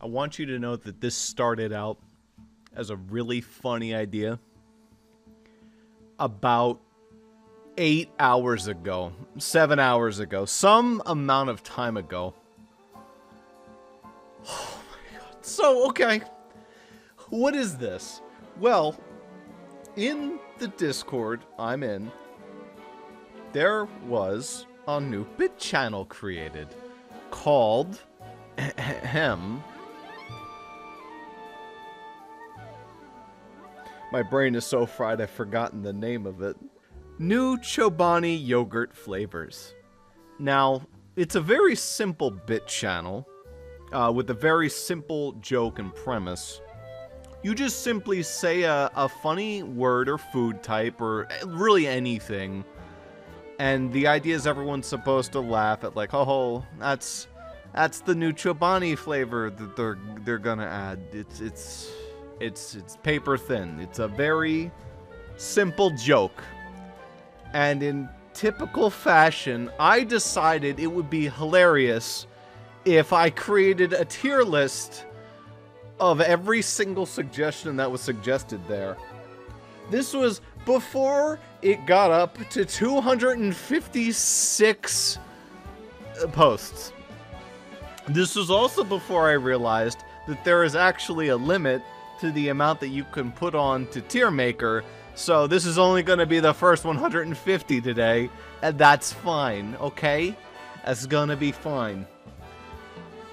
I want you to know that this started out as a really funny idea about 8 hours ago, 7 hours ago, some amount of time ago. Oh my god. So, okay. What is this? Well, in the Discord I'm in, there was a new bit channel created called My brain is so fried I've forgotten the name of it. New Chobani Yogurt Flavors. Now, it's a very simple bit channel with a very simple joke and premise. You just simply say a funny word or food type or really anything. And the idea is everyone's supposed to laugh at like, oh, that's the new Chobani flavor that they're gonna add. It's paper thin. It's a very simple joke. And in typical fashion, I decided it would be hilarious if I created a tier list of every single suggestion that was suggested there. This was before it got up to 256 posts. This was also before I realized that there is actually a limit to the amount that you can put on to Tier Maker, so this is only going to be the first 150 today, and that's fine, okay? That's going to be fine.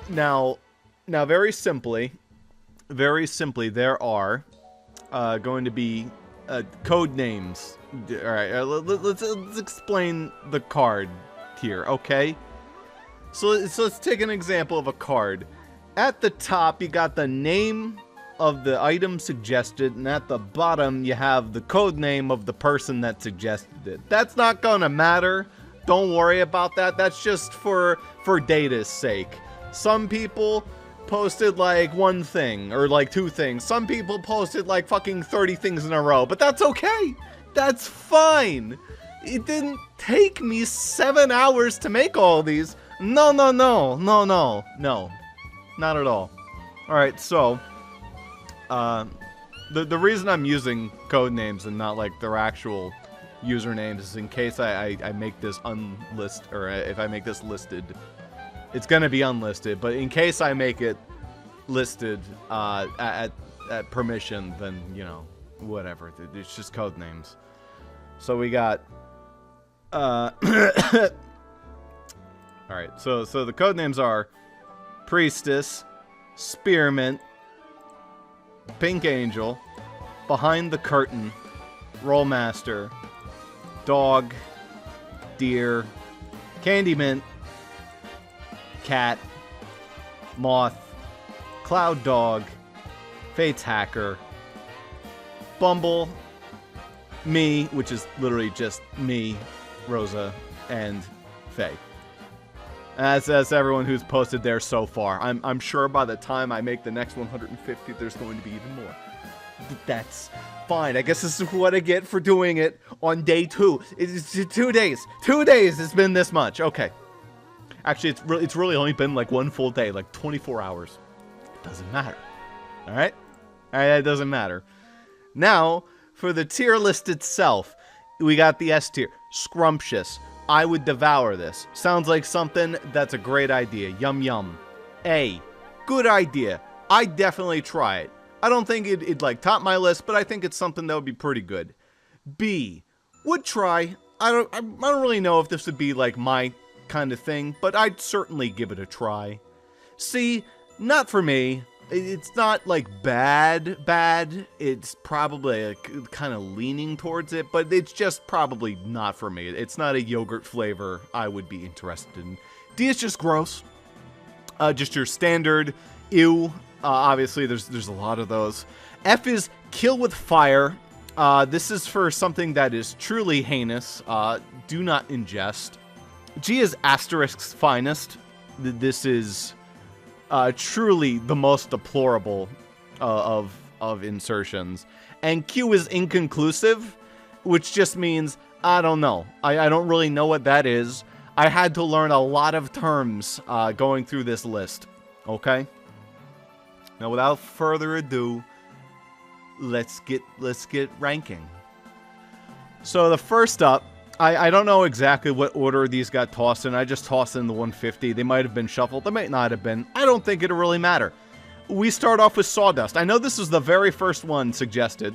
Now, very simply, there are going to be code names. All right, let's explain the card here, okay? So let's take an example of a card. At the top, you got the name of the item suggested, and at the bottom, you have the code name of the person that suggested it. That's not gonna matter. Don't worry about that. That's just for data's sake. Some people posted like one thing or like two things. Some people posted like fucking 30 things in a row, but that's okay. That's fine. It didn't take me 7 hours to make all these. No. Not at all. Alright, so the reason I'm using code names and not like their actual usernames is in case I make this unlisted, or if I make this listed. It's gonna be unlisted, but in case I make it listed at permission, then, you know, whatever. It's just code names. So we got alright, so the code names are Priestess, Spearmint, Pink Angel, Behind the Curtain, Rollmaster, Dog, Deer, Candy Mint, Cat, Moth, Cloud Dog, Fate's Hacker, Bumble, me, which is literally just me, Rosa, and Faye. That's everyone who's posted there so far. I'm sure by the time I make the next 150, there's going to be even more. That's fine. I guess this is what I get for doing it on day 2. It's 2 days. 2 days it's been this much. Okay. Actually, it's really only been like one full day, like 24 hours. It doesn't matter. All right? All right, it doesn't matter. Now, for the tier list itself, we got the S tier. Scrumptious. I would devour this. Sounds like something that's a great idea. Yum yum. A. Good idea. I'd definitely try it. I don't think it'd like top my list, but I think it's something that would be pretty good. B. Would try. I don't really know if this would be like my kind of thing, but I'd certainly give it a try. C. Not for me. It's not like bad. It's probably kind of leaning towards it, but it's just probably not for me. It's not a yogurt flavor I would be interested in. D is just gross. Just your standard ew. Obviously, there's a lot of those. F is kill with fire. This is for something that is truly heinous. Do not ingest. G is asterisk's finest. This is truly the most deplorable of insertions. And Q is inconclusive, which just means, I don't know. I don't really know what that is. I had to learn a lot of terms going through this list. Okay? Now, without further ado, let's get ranking. So the first up, I don't know exactly what order these got tossed in. I just tossed in the 150. They might have been shuffled. They might not have been. I don't think it'll really matter. We start off with Sawdust. I know this is the very first one suggested.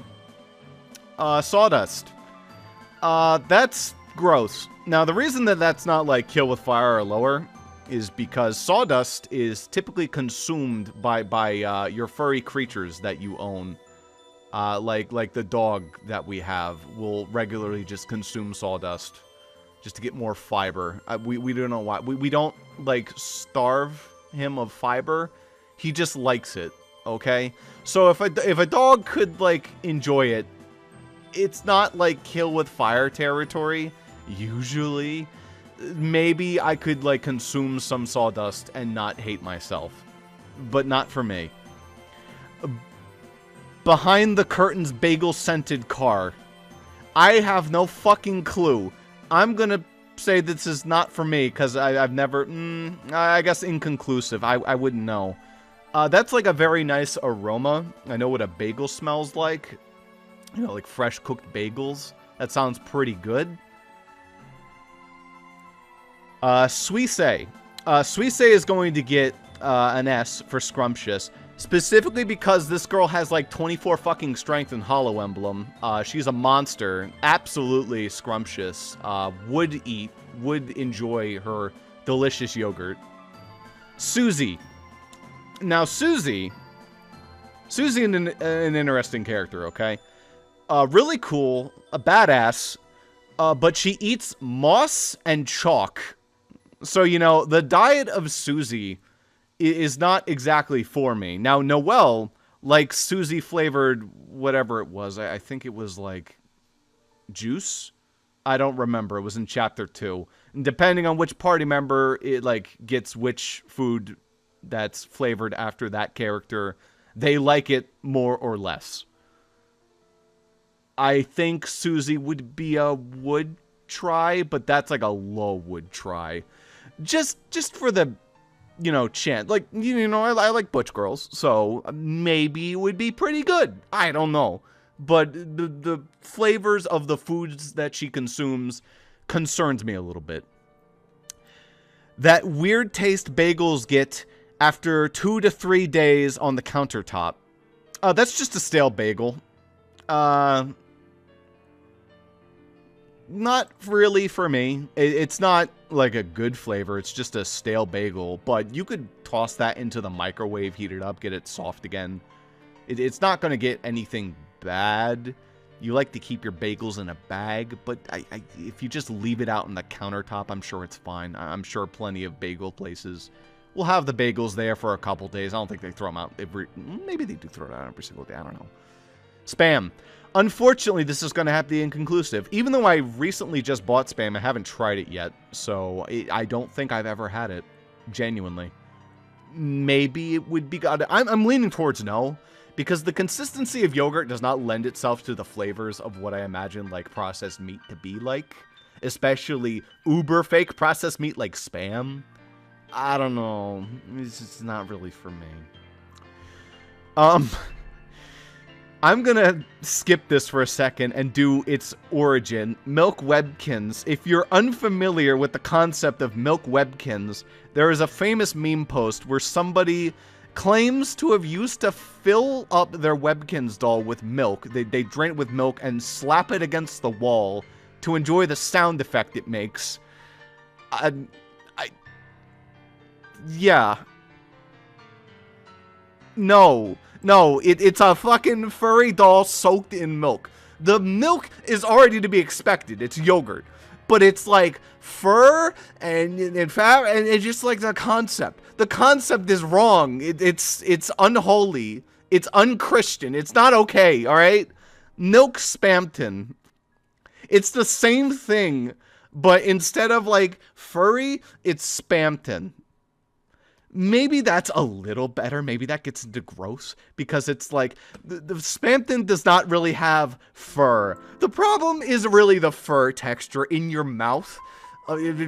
Sawdust. That's gross. Now, the reason that that's not like Kill with Fire or lower is because Sawdust is typically consumed by your furry creatures that you own. Like the dog that we have will regularly just consume sawdust just to get more fiber. We don't know why. We don't, like, starve him of fiber. He just likes it, okay? So if a dog could, like, enjoy it, it's not, like, Kill with Fire territory, usually. Maybe I could, like, consume some sawdust and not hate myself. But not for me. Behind the Curtains bagel-scented car. I have no fucking clue. I'm gonna say this is not for me, because I've never... I guess inconclusive. I wouldn't know. That's like a very nice aroma. I know what a bagel smells like. You know, like fresh cooked bagels. That sounds pretty good. Suisse. Suisse is going to get an S for scrumptious. Specifically because this girl has like 24 fucking strength in Hollow Emblem. She's a monster. Absolutely scrumptious. Would enjoy her delicious yogurt. Susie. Now, Susie is an interesting character, okay? Really cool. A badass. But she eats moss and chalk. So, you know, the diet of Susie is not exactly for me. Now, Noelle, like Susie flavored whatever it was. I think it was like juice. I don't remember. It was in chapter 2. And depending on which party member it like gets which food that's flavored after that character, they like it more or less. I think Susie would be a would try, but that's like a low would try. Just for the, you know, chance. Like, you know, I like butch girls, so maybe it would be pretty good. I don't know. But the flavors of the foods that she consumes concerns me a little bit. That weird taste bagels get after 2 to 3 days on the countertop. That's just a stale bagel. Not really for me. It's not like a good flavor. It's just a stale bagel. But you could toss that into the microwave, heat it up, get it soft again. It's not going to get anything bad. You like to keep your bagels in a bag, but if you just leave it out on the countertop, I'm sure it's fine. I'm sure plenty of bagel places will have the bagels there for a couple days. I don't think they throw them out maybe they do throw it out every single day. I don't know. Spam. Unfortunately, this is going to have to be inconclusive. Even though I recently just bought Spam, I haven't tried it yet. So I don't think I've ever had it. Genuinely. Maybe it would be good. I'm leaning towards no. Because the consistency of yogurt does not lend itself to the flavors of what I imagine like processed meat to be like. Especially uber fake processed meat like Spam. I don't know. It's just not really for me. I'm gonna skip this for a second and do its origin. Milk Webkins. If you're unfamiliar with the concept of Milk Webkins, there is a famous meme post where somebody claims to have used to fill up their Webkins doll with milk. They drain it with milk and slap it against the wall to enjoy the sound effect it makes. Yeah. No, it's a fucking furry doll soaked in milk. The milk is already to be expected. It's yogurt. But it's like fur and fat, and it's just like the concept. The concept is wrong. It's unholy. It's unchristian. It's not okay, alright? Milk Spampton. It's the same thing, but instead of like furry, it's Spampton. Maybe that's a little better. Maybe that gets into gross because it's like the Spampton does not really have fur. The problem is really the fur texture in your mouth.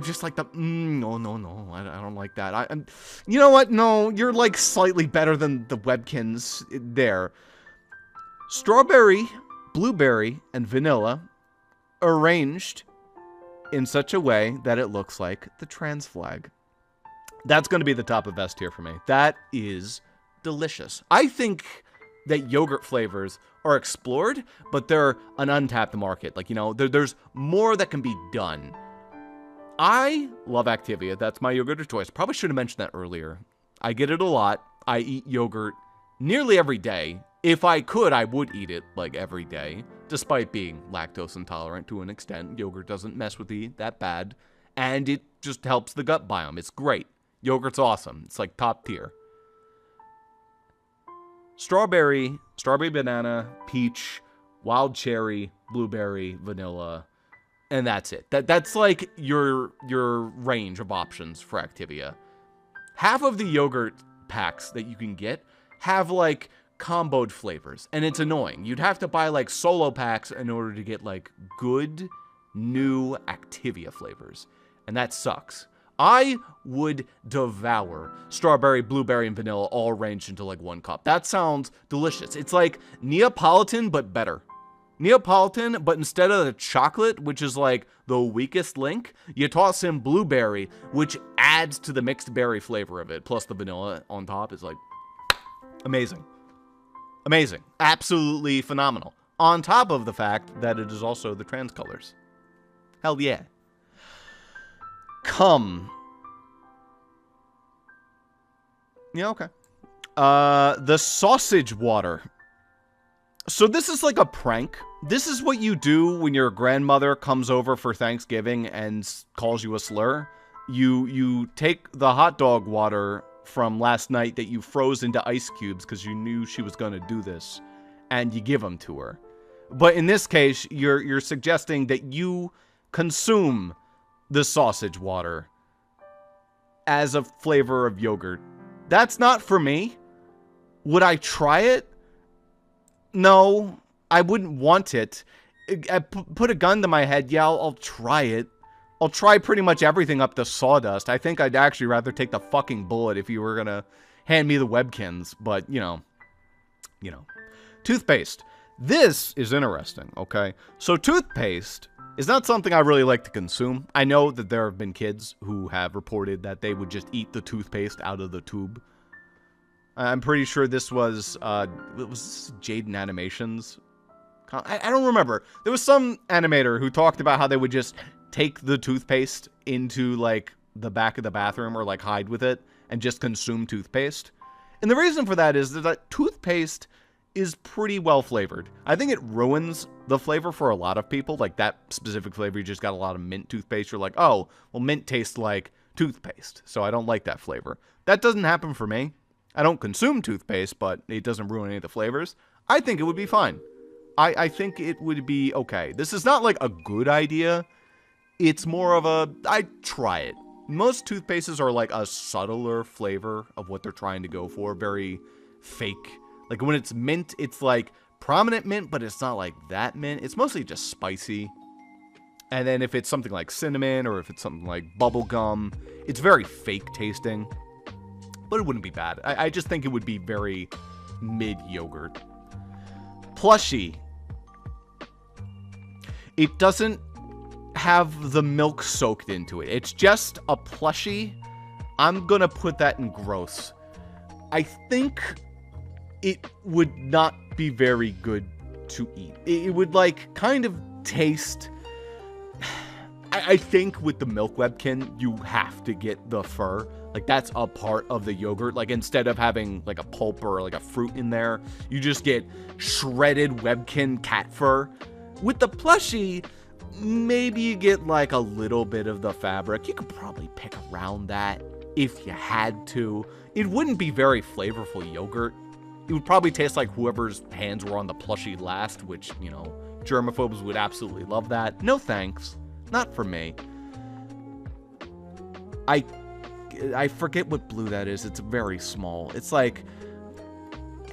Just like the, no, I don't like that. You know what? No, you're like slightly better than the Webkins there. Strawberry, blueberry, and vanilla arranged in such a way that it looks like the trans flag. That's going to be the top of S tier for me. That is delicious. I think that yogurt flavors are explored, but they're an untapped market. Like, you know, there's more that can be done. I love Activia. That's my yogurt of choice. Probably should have mentioned that earlier. I get it a lot. I eat yogurt nearly every day. If I could, I would eat it, like, every day. Despite being lactose intolerant to an extent. Yogurt doesn't mess with me that bad. And it just helps the gut biome. It's great. Yogurt's awesome. It's, like, top tier. Strawberry, banana, peach, wild cherry, blueberry, vanilla, and that's it. That's like your range of options for Activia. Half of the yogurt packs that you can get have like comboed flavors, and it's annoying. You'd have to buy like solo packs in order to get like good new Activia flavors, and that sucks. I would devour strawberry, blueberry, and vanilla all arranged into like one cup. That sounds delicious. It's like Neapolitan, but better. Neapolitan, but instead of the chocolate, which is like the weakest link, you toss in blueberry, which adds to the mixed berry flavor of it. Plus the vanilla on top is like amazing. Amazing. Absolutely phenomenal. On top of the fact that it is also the trans colors. Hell yeah. Come. Yeah, okay. The sausage water. So this is like a prank. This is what you do when your grandmother comes over for Thanksgiving and calls you a slur. You take the hot dog water from last night that you froze into ice cubes because you knew she was going to do this, and you give them to her. But in this case, you're suggesting that you consume the sausage water as a flavor of yogurt. That's not for me. Would I try it? No, I wouldn't want it. Put a gun to my head, yeah, I'll try it. I'll try pretty much everything up to sawdust. I think I'd actually rather take the fucking bullet if you were gonna hand me the Webkins, but, you know. Toothpaste. This is interesting, okay? So toothpaste is not something I really like to consume. I know that there have been kids who have reported that they would just eat the toothpaste out of the tube. I'm pretty sure this was Jaden Animations. I don't remember. There was some animator who talked about how they would just take the toothpaste into, like, the back of the bathroom or, like, hide with it and just consume toothpaste. And the reason for that is that toothpaste is pretty well flavored. I think it ruins the flavor for a lot of people. Like, that specific flavor, you just got a lot of mint toothpaste. You're like, oh, well, mint tastes like toothpaste, so I don't like that flavor. That doesn't happen for me. I don't consume toothpaste, but it doesn't ruin any of the flavors. I think it would be fine. I think it would be okay. This is not like a good idea. It's more of a, I'd try it. Most toothpastes are like a subtler flavor of what they're trying to go for. Very fake. Like when it's mint, it's like prominent mint, but it's not like that mint. It's mostly just spicy. And then if it's something like cinnamon or if it's something like bubble gum, it's very fake tasting. But it wouldn't be bad. I just think it would be very mid-yogurt. Plushie. It doesn't have the milk soaked into it. It's just a plushie. I'm gonna put that in gross. I think it would not be very good to eat. It would, like, kind of taste... I think with the milk Webkin, you have to get the fur. Like, that's a part of the yogurt. Like, instead of having, like, a pulp or, like, a fruit in there, you just get shredded Webkin cat fur. With the plushie, maybe you get, like, a little bit of the fabric. You could probably pick around that if you had to. It wouldn't be very flavorful yogurt. It would probably taste like whoever's hands were on the plushie last, which, you know, germaphobes would absolutely love that. No thanks. Not for me. I forget what blue that is. It's very small. It's like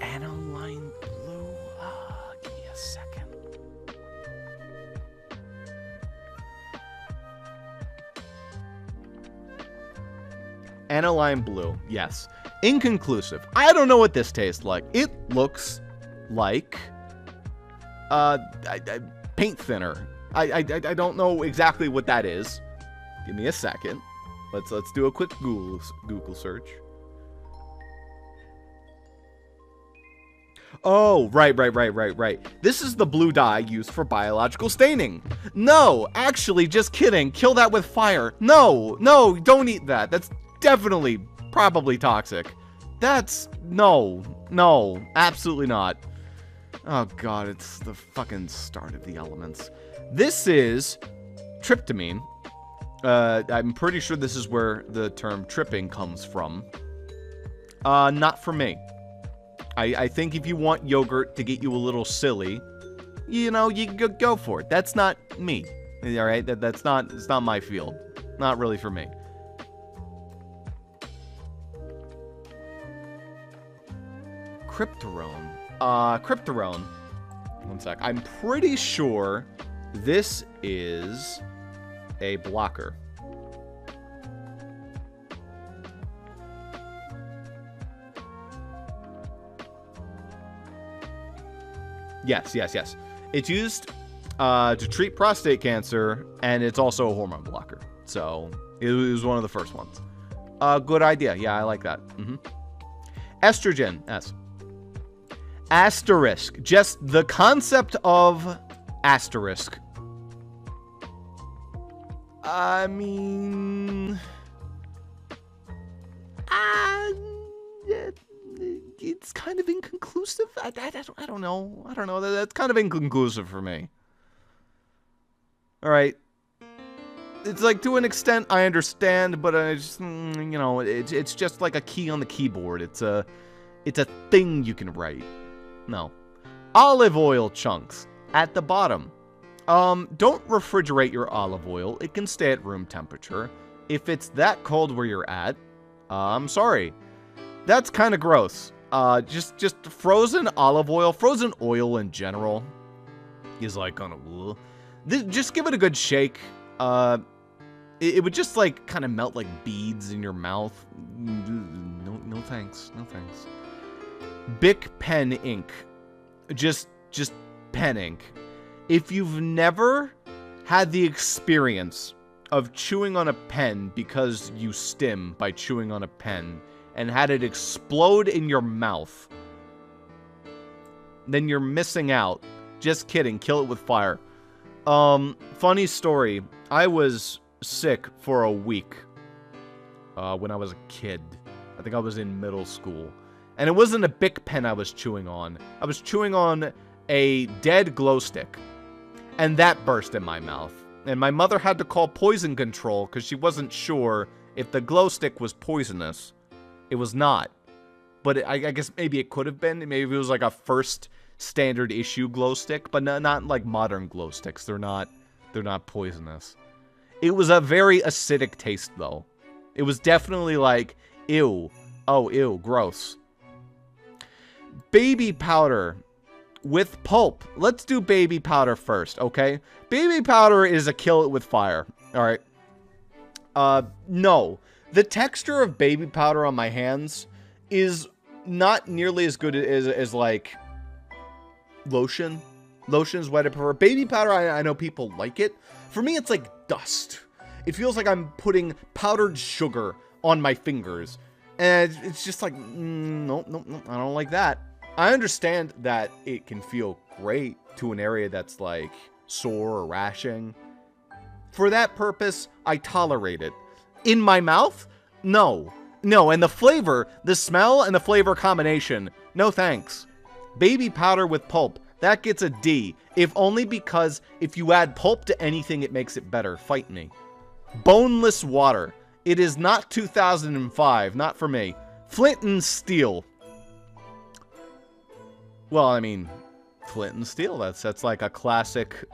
aniline blue. Give me a second. Aniline blue. Yes. Inconclusive. I don't know what this tastes like. It looks like paint thinner. I don't know exactly what that is. Give me a second. Let's do a quick Google search. Oh, right. This is the blue dye used for biological staining. No, actually, just kidding. Kill that with fire. No, don't eat that. That's definitely, probably toxic. No, absolutely not. Oh god, it's the fucking start of the elements. This is tryptamine. I'm pretty sure this is where the term tripping comes from. Not for me. I think if you want yogurt to get you a little silly, you know, you can go for it. That's not me. All right, it's not my field. Not really for me. Cryptorone. Cryptorone. One sec. I'm pretty sure this is a blocker. Yes. It's used to treat prostate cancer, and it's also a hormone blocker. So, it was one of the first ones. Good idea. Yeah, I like that. Estrogen. S. Asterisk. Just the concept of asterisk. I mean... it's kind of inconclusive. I don't know. That's kind of inconclusive for me. All right. It's like, to an extent, I understand, but I just, you know, it's just like a key on the keyboard. It's a thing you can write. No. Olive oil chunks at the bottom. Don't refrigerate your olive oil. It can stay at room temperature. If it's that cold where you're at, I'm sorry. That's kind of gross. Just frozen olive oil, frozen oil in general is like kind of, just give it a good shake. It would just like kind of melt like beads in your mouth. No thanks. Bic pen ink. Just pen ink. If you've never had the experience of chewing on a pen because you stim by chewing on a pen and had it explode in your mouth, then you're missing out. Just kidding. Kill it with fire. Funny story. I was sick for a week when I was a kid. I think I was in middle school. And it wasn't a Bic pen I was chewing on. I was chewing on a dead glow stick. And that burst in my mouth. And my mother had to call poison control because she wasn't sure if the glow stick was poisonous. It was not. But I guess maybe it could have been. Maybe it was like a first standard issue glow stick. But not like modern glow sticks. They're not poisonous. It was a very acidic taste, though. It was definitely like, ew. Oh, ew, gross. Baby powder with pulp. Let's do baby powder first, okay? Baby powder is a kill it with fire, all right? No. The texture of baby powder on my hands is not nearly as good as like, lotion. Lotion is what I prefer. Baby powder, I know people like it. For me, it's like dust. It feels like I'm putting powdered sugar on my fingers. And it's just like, no, I don't like that. I understand that it can feel great to an area that's like sore or rashing. For that purpose, I tolerate it. In my mouth? No. And the flavor, the smell and the flavor combination, no thanks. Baby powder with pulp, that gets a D. If only because if you add pulp to anything, it makes it better. Fight me. Boneless water. It is not 2005. Not for me. Flint and steel. Well, I mean, flint and steel. That's like a classic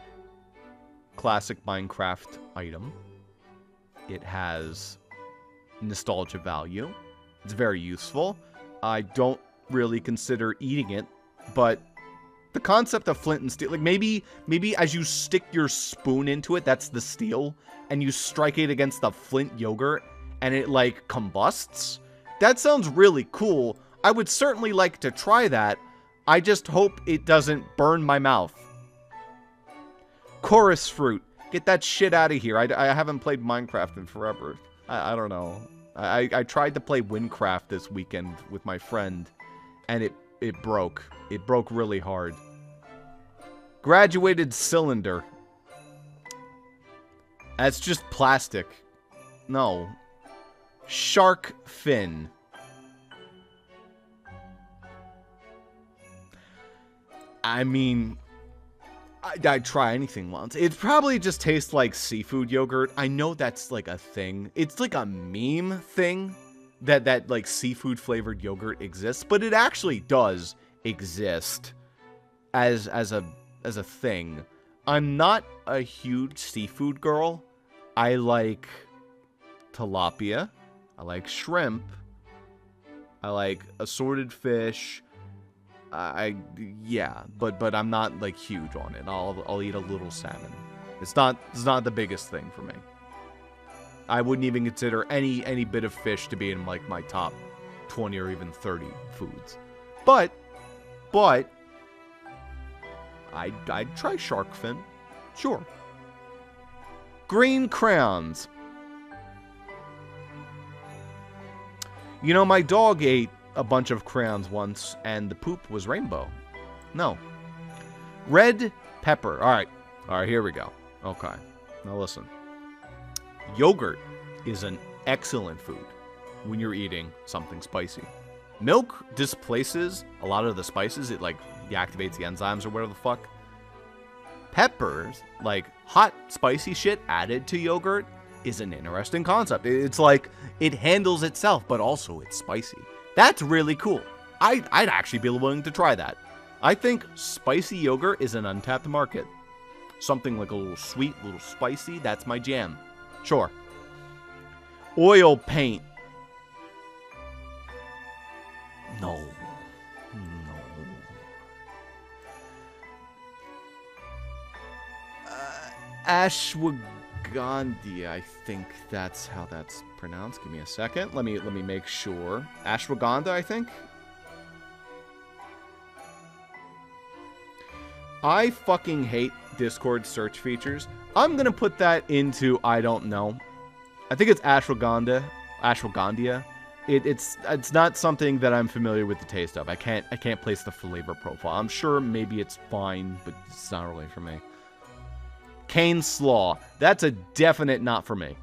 Minecraft item. It has nostalgia value. It's very useful. I don't really consider eating it, but the concept of flint and steel, like maybe as you stick your spoon into it, that's the steel, and you strike it against the flint yogurt, and it, like, combusts? That sounds really cool. I would certainly like to try that. I just hope it doesn't burn my mouth. Chorus fruit. Get that shit out of here. I haven't played Minecraft in forever. I don't know. I tried to play Windcraft this weekend with my friend, and it broke. It broke really hard. Graduated cylinder. That's just plastic. No. Shark fin. I mean, I'd try anything once. It probably just tastes like seafood yogurt. I know that's like a thing. It's like a meme thing that like seafood flavored yogurt exists, but it actually does exist as a thing. I'm not a huge seafood girl. I like tilapia. I like shrimp. I like assorted fish. Yeah, but I'm not like huge on it. I'll eat a little salmon. It's not the biggest thing for me. I wouldn't even consider any bit of fish to be in like my top 20 or even 30 foods. But I'd try shark fin. Sure. Green crayons. You know, my dog ate a bunch of crayons once, and the poop was rainbow. No. Red pepper. All right, here we go. Okay. Now listen. Yogurt is an excellent food when you're eating something spicy. Milk displaces a lot of the spices. It, like, deactivates the enzymes or whatever the fuck. Peppers, like hot, spicy shit added to yogurt, is an interesting concept. It's like it handles itself, but also it's spicy. That's really cool. I'd actually be willing to try that. I think spicy yogurt is an untapped market. Something like a little sweet, a little spicy, that's my jam. Sure. Oil paint. No. Ashwagandha, I think that's how that's pronounced. Give me a second. Let me make sure. Ashwagandha, I think. I fucking hate Discord search features. I'm gonna put that into I don't know. I think it's ashwagandha. Ashwagandha. It's not something that I'm familiar with the taste of. I can't place the flavor profile. I'm sure maybe it's fine, but it's not really for me. Cane slaw. That's a definite not for me.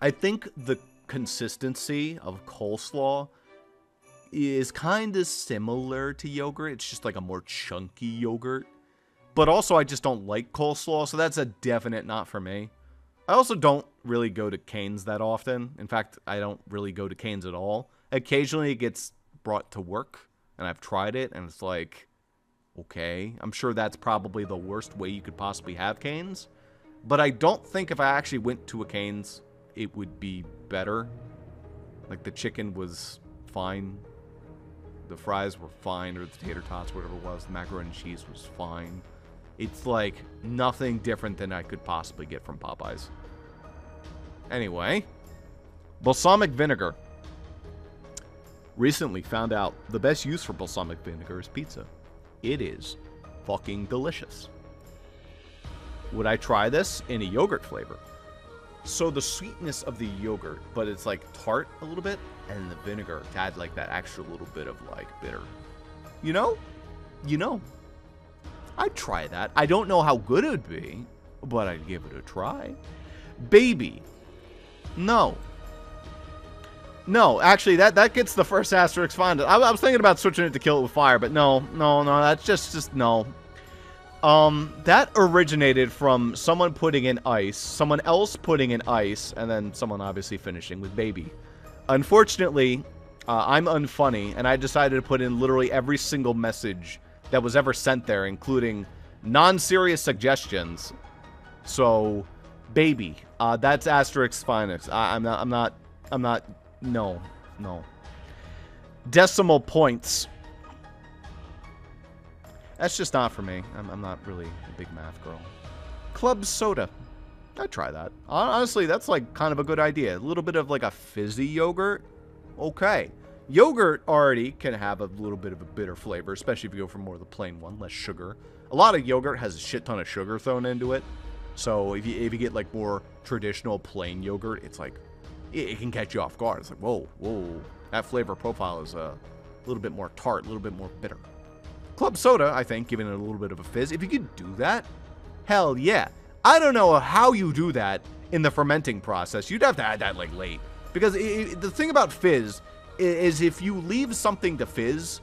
I think the consistency of coleslaw is kind of similar to yogurt. It's just like a more chunky yogurt. But also, I just don't like coleslaw, so that's a definite not for me. I also don't really go to Cane's that often. In fact, I don't really go to Cane's at all. Occasionally, it gets brought to work, and I've tried it, and it's like, okay. I'm sure that's probably the worst way you could possibly have Cane's. But I don't think if I actually went to a Cane's, it would be better. Like, the chicken was fine. The fries were fine, or the tater tots, whatever it was. The macaroni and cheese was fine. It's like nothing different than I could possibly get from Popeyes. Anyway, balsamic vinegar. Recently found out the best use for balsamic vinegar is pizza. It is fucking delicious. Would I try this in a yogurt flavor? So the sweetness of the yogurt, but it's like tart a little bit, and the vinegar to add like that extra little bit of like bitter. You know? I'd try that. I don't know how good it would be, but I'd give it a try. Baby. No. No, actually, that gets the first asterisk fine. I was thinking about switching it to Kill It With Fire, but no, that's just no. That originated from someone putting in ice, someone else putting in ice, and then someone obviously finishing with baby. Unfortunately, I'm unfunny, and I decided to put in literally every single message that was ever sent there, including non-serious suggestions. So, baby, that's asterisk finest. I'm not, no. Decimal points. That's just not for me. I'm not really a big math girl. Club soda. I'd try that. Honestly, that's like kind of a good idea. A little bit of like a fizzy yogurt. Okay. Yogurt already can have a little bit of a bitter flavor, especially if you go for more of the plain one, less sugar. A lot of yogurt has a shit ton of sugar thrown into it. So if you get like more traditional plain yogurt, it's like, it can catch you off guard. It's like, whoa. That flavor profile is a little bit more tart, a little bit more bitter. Club soda, I think, giving it a little bit of a fizz. If you could do that, hell yeah. I don't know how you do that in the fermenting process. You'd have to add that like late. Because the thing about fizz is if you leave something to fizz,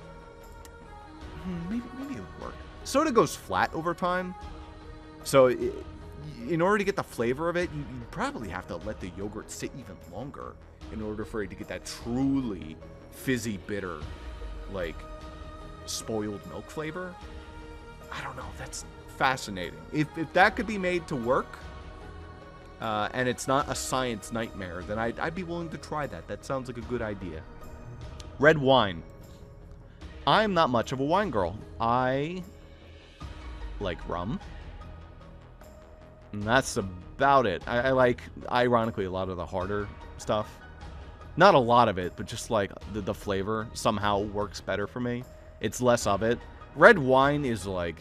maybe it would work. Soda goes flat over time. So in order to get the flavor of it, you probably have to let the yogurt sit even longer in order for it to get that truly fizzy, bitter, like spoiled milk flavor. I don't know. That's fascinating. If that could be made to work, and it's not a science nightmare, then I'd be willing to try that. That sounds like a good idea. Red wine. I'm not much of a wine girl. I like rum. And that's about it. I like, ironically, a lot of the harder stuff. Not a lot of it, but just like the flavor somehow works better for me. It's less of it. Red wine is like,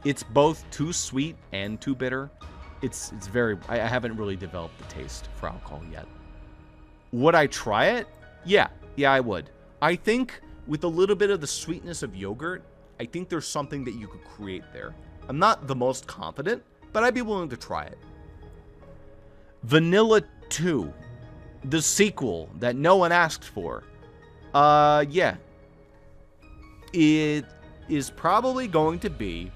it's both too sweet and too bitter. It's very, I haven't really developed the taste for alcohol yet. Would I try it? Yeah, I would. I think with a little bit of the sweetness of yogurt, I think there's something that you could create there. I'm not the most confident, but I'd be willing to try it. Vanilla 2. The sequel that no one asked for. Yeah. It is probably going to be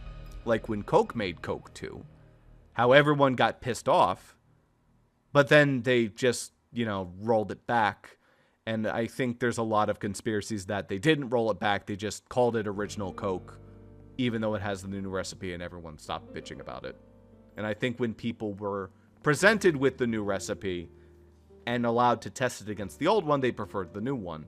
like when Coke made Coke 2. How everyone got pissed off, but then they just, rolled it back. And I think there's a lot of conspiracies that they didn't roll it back. They just called it Original Coke, even though it has the new recipe, and everyone stopped bitching about it. And I think when people were presented with the new recipe and allowed to test it against the old one, they preferred the new one.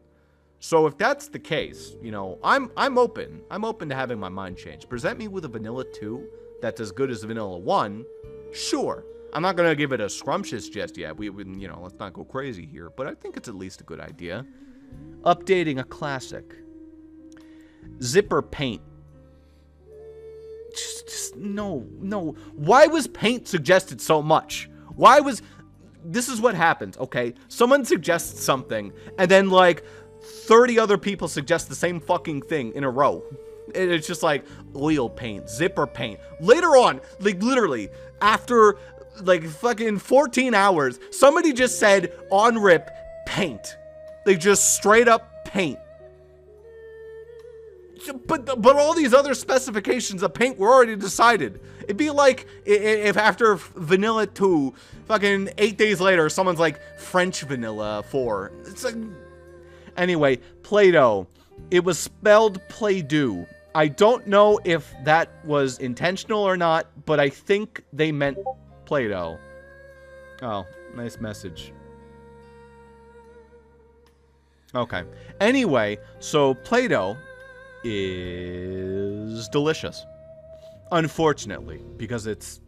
So if that's the case, I'm open. I'm open to having my mind changed. Present me with a Vanilla 2 that's as good as Vanilla 1, sure. I'm not going to give it a scrumptious just yet. Let's not go crazy here. But I think it's at least a good idea. Updating a classic. Zipper paint. Just no. Why was paint suggested so much? This is what happens, okay? Someone suggests something, and then, 30 other people suggest the same fucking thing in a row. It's just like oil paint, zipper paint. Later on, literally, after, fucking 14 hours, somebody just said, on rip, paint. Just straight up paint. But all these other specifications of paint were already decided. It'd be like if after Vanilla 2, fucking 8 days later, someone's like, French Vanilla 4. It's like... Anyway, Play-Doh. It was spelled Play-Doh. I don't know if that was intentional or not, but I think they meant Play-Doh. Oh, nice message. Okay. Anyway, so Play-Doh is delicious. Unfortunately, because it's,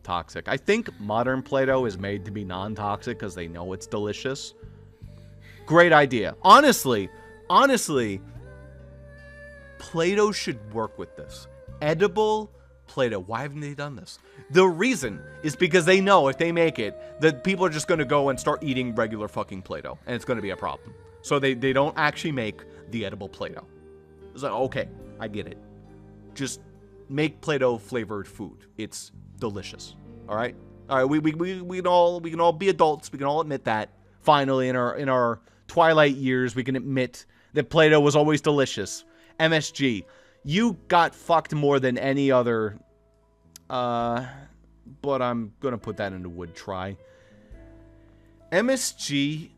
toxic. I think modern Play-Doh is made to be non-toxic because they know it's delicious. Great idea. Honestly, Play-Doh should work with this. Edible Play-Doh. Why haven't they done this? The reason is because they know if they make it, that people are just going to go and start eating regular fucking Play-Doh, and it's going to be a problem. So they don't actually make the edible Play-Doh. It's like, okay, I get it. Just make Play-Doh flavored food. It's delicious. All right? All right, we can all be adults. We can all admit that. Finally, in our twilight years, we can admit that Play-Doh was always delicious. MSG, you got fucked more than any other, but I'm gonna put that into would try. MSG,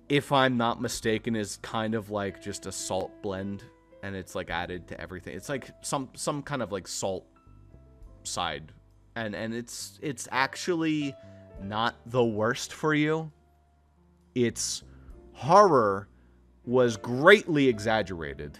if I'm not mistaken, is kind of like just a salt blend, and it's added to everything. It's like some kind of salt side, and it's actually not the worst for you. Its horror was greatly exaggerated.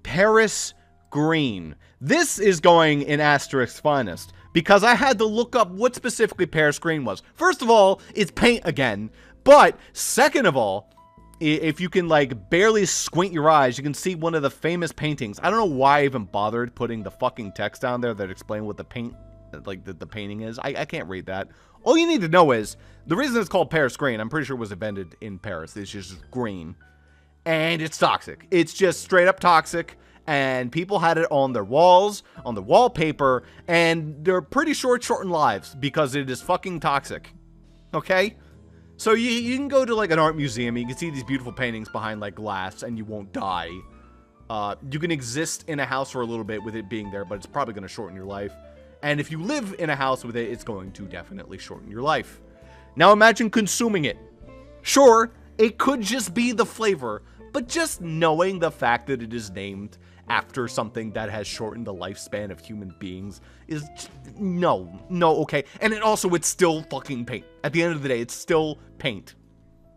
Paris green. This is going in Asterix's finest, because I had to look up what specifically Paris green was. First of all, it's paint again, but second of all, if you can, like, barely squint your eyes, you can see one of the famous paintings. I don't know why I even bothered putting the fucking text down there that explained what the paint, like, the painting is. I can't read that. All you need to know is, the reason it's called Paris green, I'm pretty sure it was invented in Paris. It's just green. And it's toxic. It's just straight up toxic. And people had it on their walls, on their wallpaper, and they're pretty shortened lives because it is fucking toxic. Okay? So you can go to, like, an art museum, and you can see these beautiful paintings behind, like, glass, and you won't die. You can exist in a house for a little bit with it being there, but it's probably going to shorten your life. And if you live in a house with it, it's going to definitely shorten your life. Now imagine consuming it. Sure, it could just be the flavor, but just knowing the fact that it is named after something that has shortened the lifespan of human beings is no, okay. And it also, it's still fucking paint. At the end of the day, it's still paint.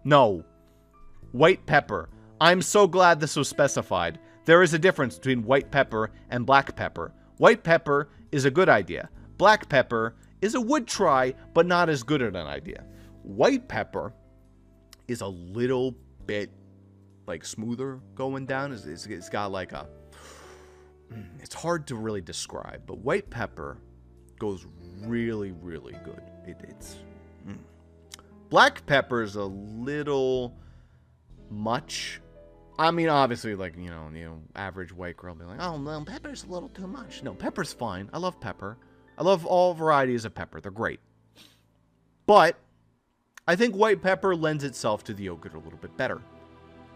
No. White pepper. I'm so glad this was specified. There is a difference between white pepper and black pepper. White pepper is a good idea. Black pepper is a would try, but not as good an idea. White pepper is a little bit, like, smoother going down. It's got like a... It's hard to really describe, but white pepper goes really, really good. Black pepper is a little much. I mean, obviously, like, you know, average white girl be like, oh, no, pepper's a little too much. No, pepper's fine. I love pepper. I love all varieties of pepper. They're great. But I think white pepper lends itself to the yogurt a little bit better.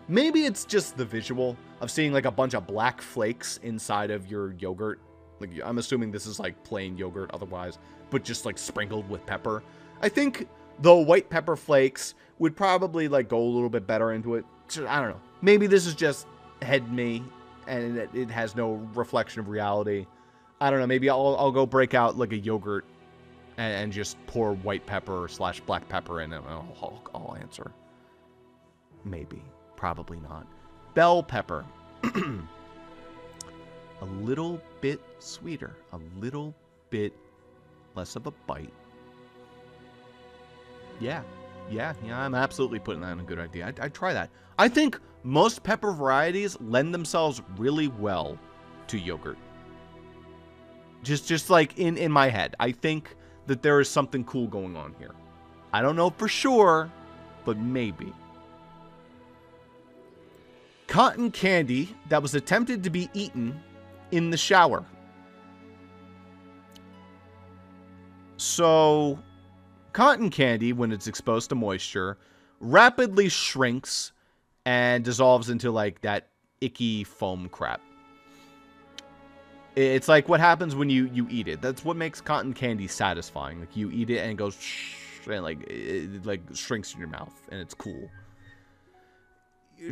Maybe it's just the visual of seeing, like, a bunch of black flakes inside of your yogurt. Like, I'm assuming this is, like, plain yogurt otherwise, but just, like, sprinkled with pepper. I think the white pepper flakes would probably, like, go a little bit better into it. I don't know. Maybe this is just head me, and it has no reflection of reality. I don't know. Maybe I'll go break out, like, a yogurt and just pour white pepper / black pepper in, and I'll answer. Maybe. Probably not. Bell pepper. A little bit sweeter. A little bit less of a bite. Yeah, I'm absolutely putting that in a good idea. I'd try that. I think most pepper varieties lend themselves really well to yogurt. Just like in my head. I think that there is something cool going on here. I don't know for sure, but maybe. Cotton candy that was attempted to be eaten in the shower. So, cotton candy, when it's exposed to moisture, rapidly shrinks and dissolves into, like, that icky foam crap. It's like what happens when you eat it. That's what makes cotton candy satisfying. Like, you eat it and it goes and, like, it like shrinks in your mouth, and it's cool.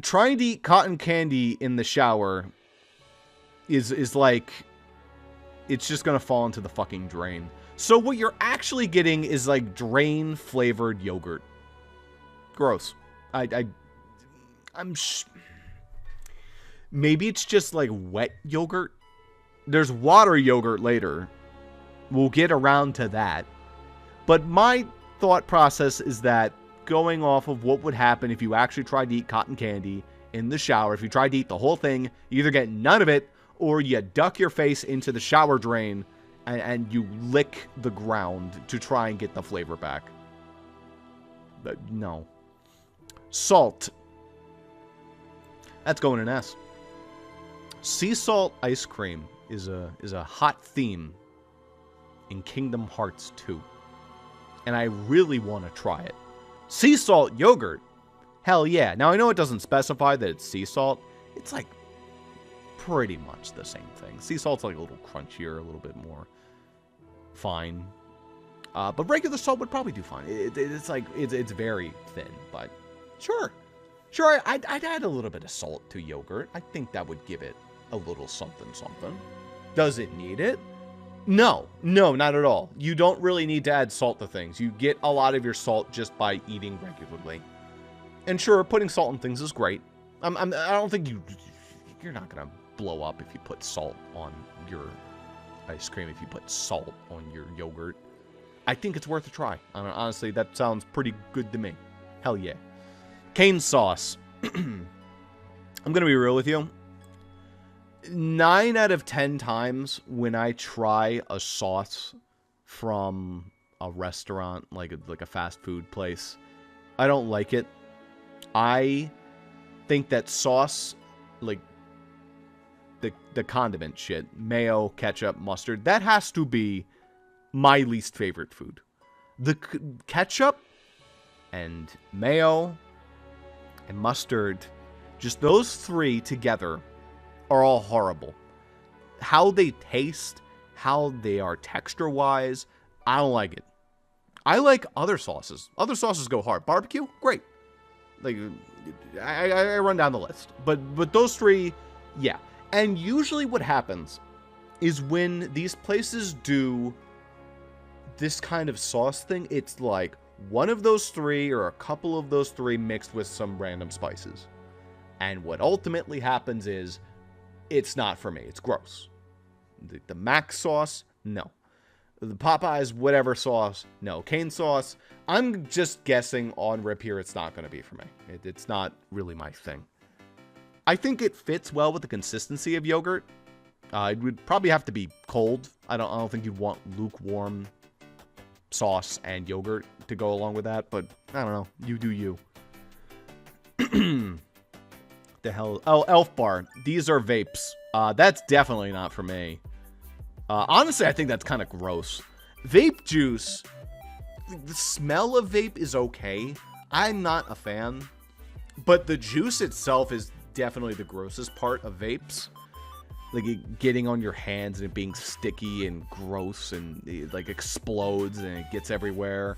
Trying to eat cotton candy in the shower is like, it's just gonna fall into the fucking drain. So what you're actually getting is, like, drain flavored yogurt. Gross. Maybe it's just, like, wet yogurt. There's water yogurt later. We'll get around to that. But my thought process is that, going off of what would happen if you actually tried to eat cotton candy in the shower, if you tried to eat the whole thing, you either get none of it, or you duck your face into the shower drain and you lick the ground to try and get the flavor back. But no. Salt. That's going in S. Sea salt ice cream is a hot theme in Kingdom Hearts 2. And I really want to try it. Sea salt yogurt? Hell yeah. Now, I know it doesn't specify that it's sea salt. It's, like, pretty much the same thing. Sea salt's, like, a little crunchier, a little bit more fine. But regular salt would probably do fine. It's like, it's very thin, but sure. Sure, I'd add a little bit of salt to yogurt. I think that would give it a little something. Does it need it? No, not at all. You don't really need to add salt to things. You get a lot of your salt just by eating regularly. And sure, putting salt in things is great. I don't think you're not gonna blow up if you put salt on your ice cream, if you put salt on your yogurt. I think it's worth a try. Honestly, that sounds pretty good to me. Hell yeah. Cane sauce. I'm going to be real with you. 9 out of 10 times when I try a sauce from a restaurant, like a fast food place, I don't like it. I think that sauce, like the condiment shit, mayo, ketchup, mustard, that has to be my least favorite food. The ketchup and mayo and mustard, just those three together are all horrible. How they taste, how they are texture-wise, I don't like it. I like other sauces. Other sauces go hard. Barbecue, great. Like, I run down the list. But those three, yeah. And usually what happens is when these places do this kind of sauce thing, it's like one of those three or a couple of those three mixed with some random spices. And what ultimately happens is it's not for me. It's gross. The mac sauce, no. The Popeyes whatever sauce, no. Cane sauce, I'm just guessing on rip here it's not going to be for me. It's not really my thing. I think it fits well with the consistency of yogurt. It would probably have to be cold. I don't think you'd want lukewarm sauce and yogurt to go along with that, but I don't know. You do you. The hell? Oh, Elf Bar. These are vapes. That's definitely not for me. Honestly, I think that's kind of gross. Vape juice. The smell of vape is okay. I'm not a fan. But the juice itself is definitely the grossest part of vapes. Like it getting on your hands and it being sticky and gross and it like explodes and it gets everywhere.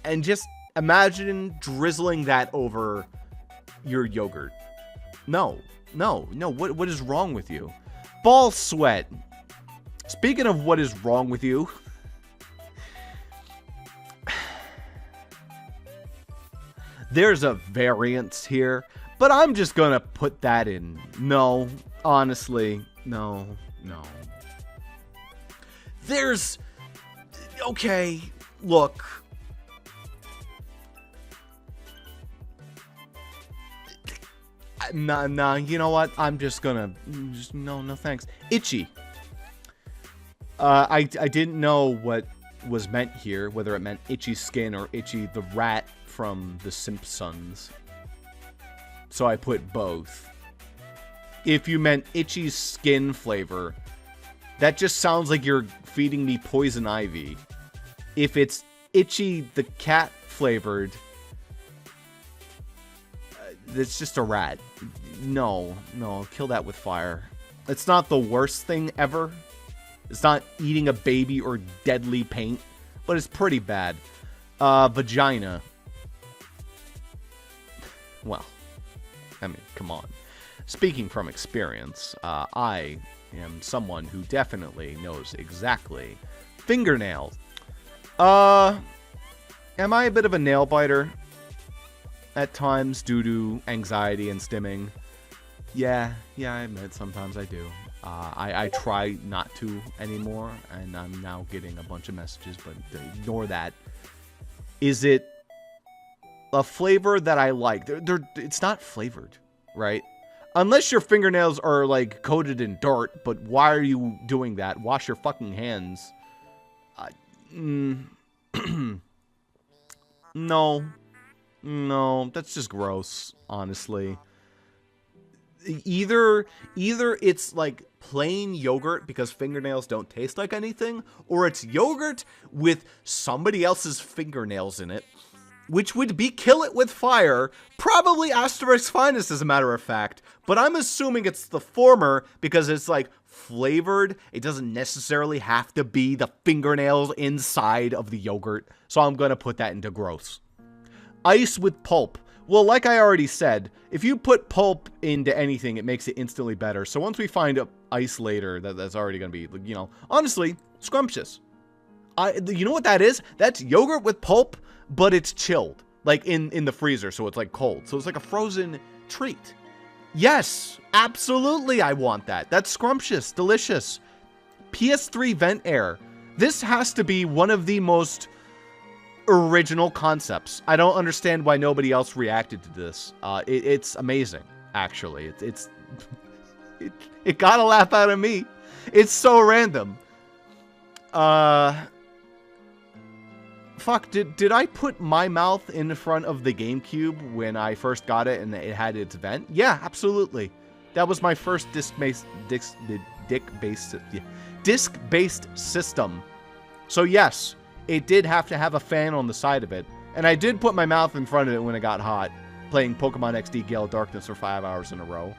And just imagine drizzling that over your yogurt. No. What is wrong with you? Ball sweat. Speaking of what is wrong with you, there's a variance here, but I'm just gonna put that in. No, honestly, no. There's... Okay, look. Nah, you know what? I'm just gonna... No thanks. Itchy. I didn't know what was meant here, whether it meant Itchy Skin or Itchy the Rat from The Simpsons. So I put both. If you meant Itchy Skin flavor, that just sounds like you're feeding me poison ivy. If it's Itchy the Cat flavored, it's just a rat. No, kill that with fire. It's not the worst thing ever. It's not eating a baby or deadly paint, but it's pretty bad. Vagina. Well, I mean, come on. Speaking from experience, I am someone who definitely knows exactly. Fingernails. Am I a bit of a nail biter? At times, due to anxiety and stimming. Yeah, I admit sometimes I do. I try not to anymore, and I'm now getting a bunch of messages, but ignore that. Is it a flavor that I like? It's not flavored, right? Unless your fingernails are, like, coated in dirt, but why are you doing that? Wash your fucking hands. No, that's just gross, honestly. Either it's like plain yogurt because fingernails don't taste like anything, or it's yogurt with somebody else's fingernails in it, which would be kill it with fire, probably asterisk finest as a matter of fact, but I'm assuming it's the former because it's like flavored. It doesn't necessarily have to be the fingernails inside of the yogurt, so I'm gonna put that into gross. Ice with pulp. Well, like I already said, if you put pulp into anything, it makes it instantly better. So once we find ice later, that's already going to be, honestly, scrumptious. You know what that is? That's yogurt with pulp, but it's chilled, like in the freezer, so it's like cold. So it's like a frozen treat. Yes, absolutely I want that. That's scrumptious, delicious. PS3 vent air. This has to be one of the most original concepts. I don't understand why nobody else reacted to this. It's amazing, actually. It got a laugh out of me. It's so random. Fuck, did I put my mouth in front of the GameCube when I first got it and it had its vent? Yeah, absolutely. That was my first disc-based system. So yes, it did have to have a fan on the side of it. And I did put my mouth in front of it when it got hot, playing Pokemon XD Gale of Darkness for 5 hours in a row.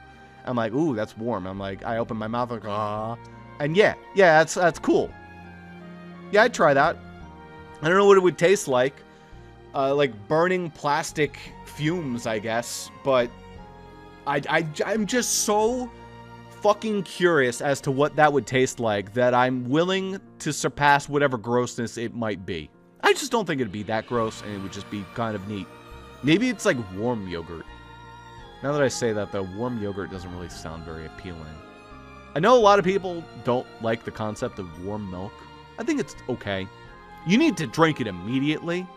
I'm like, ooh, that's warm. I'm like, I open my mouth like, ah. And yeah, that's cool. Yeah, I'd try that. I don't know what it would taste like burning plastic fumes, I guess, but I'm just so fucking curious as to what that would taste like that I'm willing to surpass whatever grossness it might be. I just don't think it'd be that gross, and it would just be kind of neat. Maybe it's like warm yogurt. Now that I say that, though, warm yogurt doesn't really sound very appealing. I know a lot of people don't like the concept of warm milk. I think it's okay. You need to drink it immediately,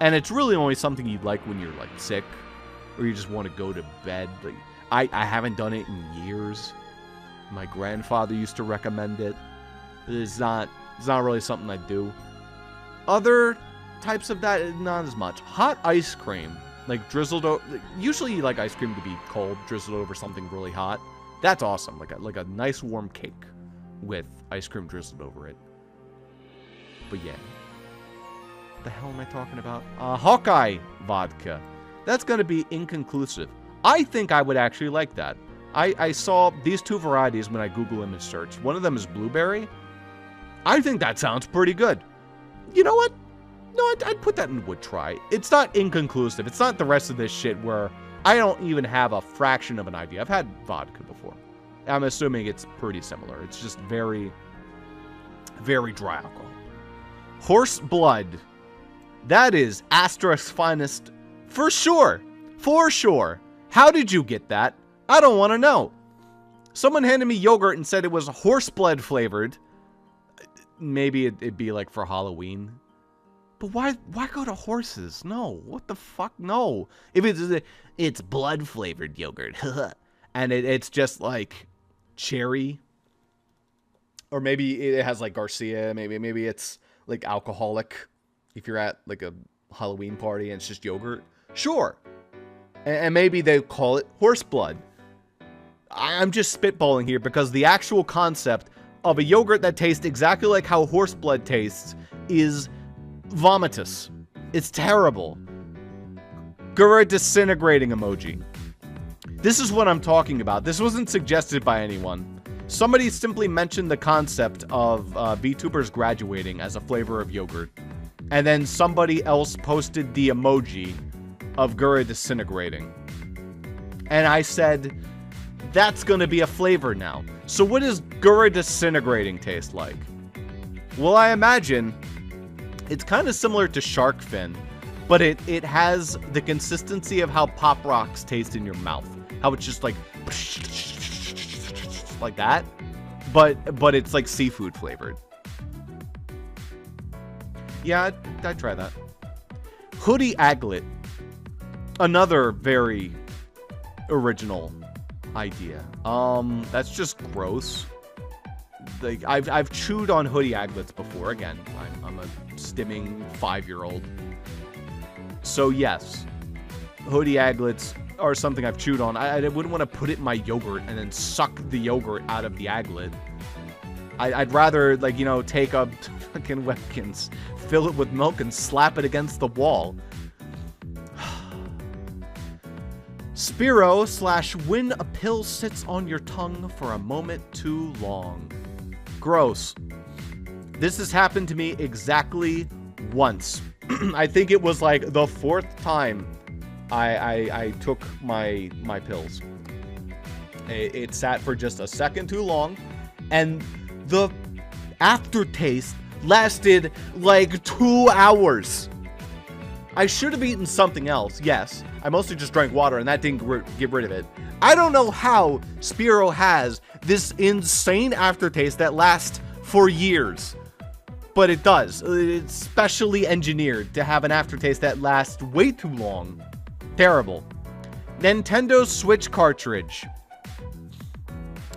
and it's really only something you'd like when you're, like, sick, or you just want to go to bed. Like, I haven't done it in years. My grandfather used to recommend it. It's not really something I do. Other types of that, not as much. Hot ice cream, like drizzled over. Usually you like ice cream to be cold, drizzled over something really hot. That's awesome. Like a nice warm cake with ice cream drizzled over it. But yeah. What the hell am I talking about? Hawkeye vodka. That's going to be inconclusive. I think I would actually like that. I saw these two varieties when I Google image search. One of them is blueberry. I think that sounds pretty good. You know what? No, I'd put that in would try. It's not inconclusive. It's not the rest of this shit where I don't even have a fraction of an idea. I've had vodka before. I'm assuming it's pretty similar. It's just very, very dry alcohol. Horse blood. That is Asterisk's finest for sure. For sure. How did you get that? I don't want to know. Someone handed me yogurt and said it was horse blood flavored. Maybe it'd be like for Halloween. But why go to horses? No. What the fuck? No. If it's blood flavored yogurt. And it's just like cherry. Or maybe it has like Garcia. Maybe it's like alcoholic. If you're at like a Halloween party and it's just yogurt. Sure. And maybe they call it horse blood. I'm just spitballing here because the actual concept of a yogurt that tastes exactly like how horse blood tastes is vomitous. It's terrible. Gura disintegrating emoji. This is what I'm talking about. This wasn't suggested by anyone. Somebody simply mentioned the concept of VTubers graduating as a flavor of yogurt. And then somebody else posted the emoji of Gura disintegrating. And I said, that's going to be a flavor now. So what does Gura disintegrating taste like? Well, I imagine it's kind of similar to shark fin, but it has the consistency of how Pop Rocks taste in your mouth. How it's just like that, but it's like seafood flavored. Yeah, I'd try that. Hoodie aglet. Another very original idea. That's just gross. Like I've chewed on hoodie aglets before. Again, I'm a stimming 5-year-old. So yes, hoodie aglets are something I've chewed on. I wouldn't want to put it in my yogurt and then suck the yogurt out of the aglet. I'd rather, like, you know, take up fucking Webkins, fill it with milk, and slap it against the wall. Spiro / when a pill sits on your tongue for a moment too long. Gross. This has happened to me exactly once. I think it was like the 4th time I took my pills. It sat for just a second too long, and the aftertaste lasted like 2 hours. I should have eaten something else, yes. I mostly just drank water, and that didn't get rid of it. I don't know how Spearow has this insane aftertaste that lasts for years. But it does. It's specially engineered to have an aftertaste that lasts way too long. Terrible. Nintendo Switch cartridge.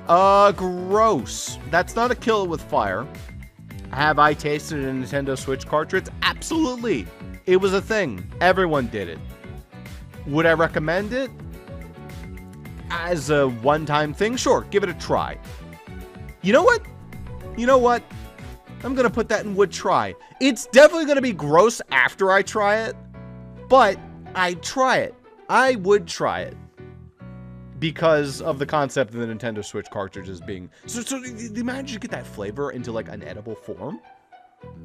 Gross. That's not a kill it with fire. Have I tasted a Nintendo Switch cartridge? Absolutely. It was a thing. Everyone did it. Would I recommend it? As a one-time thing? Sure, give it a try. You know what? I'm gonna put that in would try. It's definitely gonna be gross after I try it, but I'd try it. I would try it. Because of the concept of the Nintendo Switch cartridges being... So imagine you get that flavor into, like, an edible form?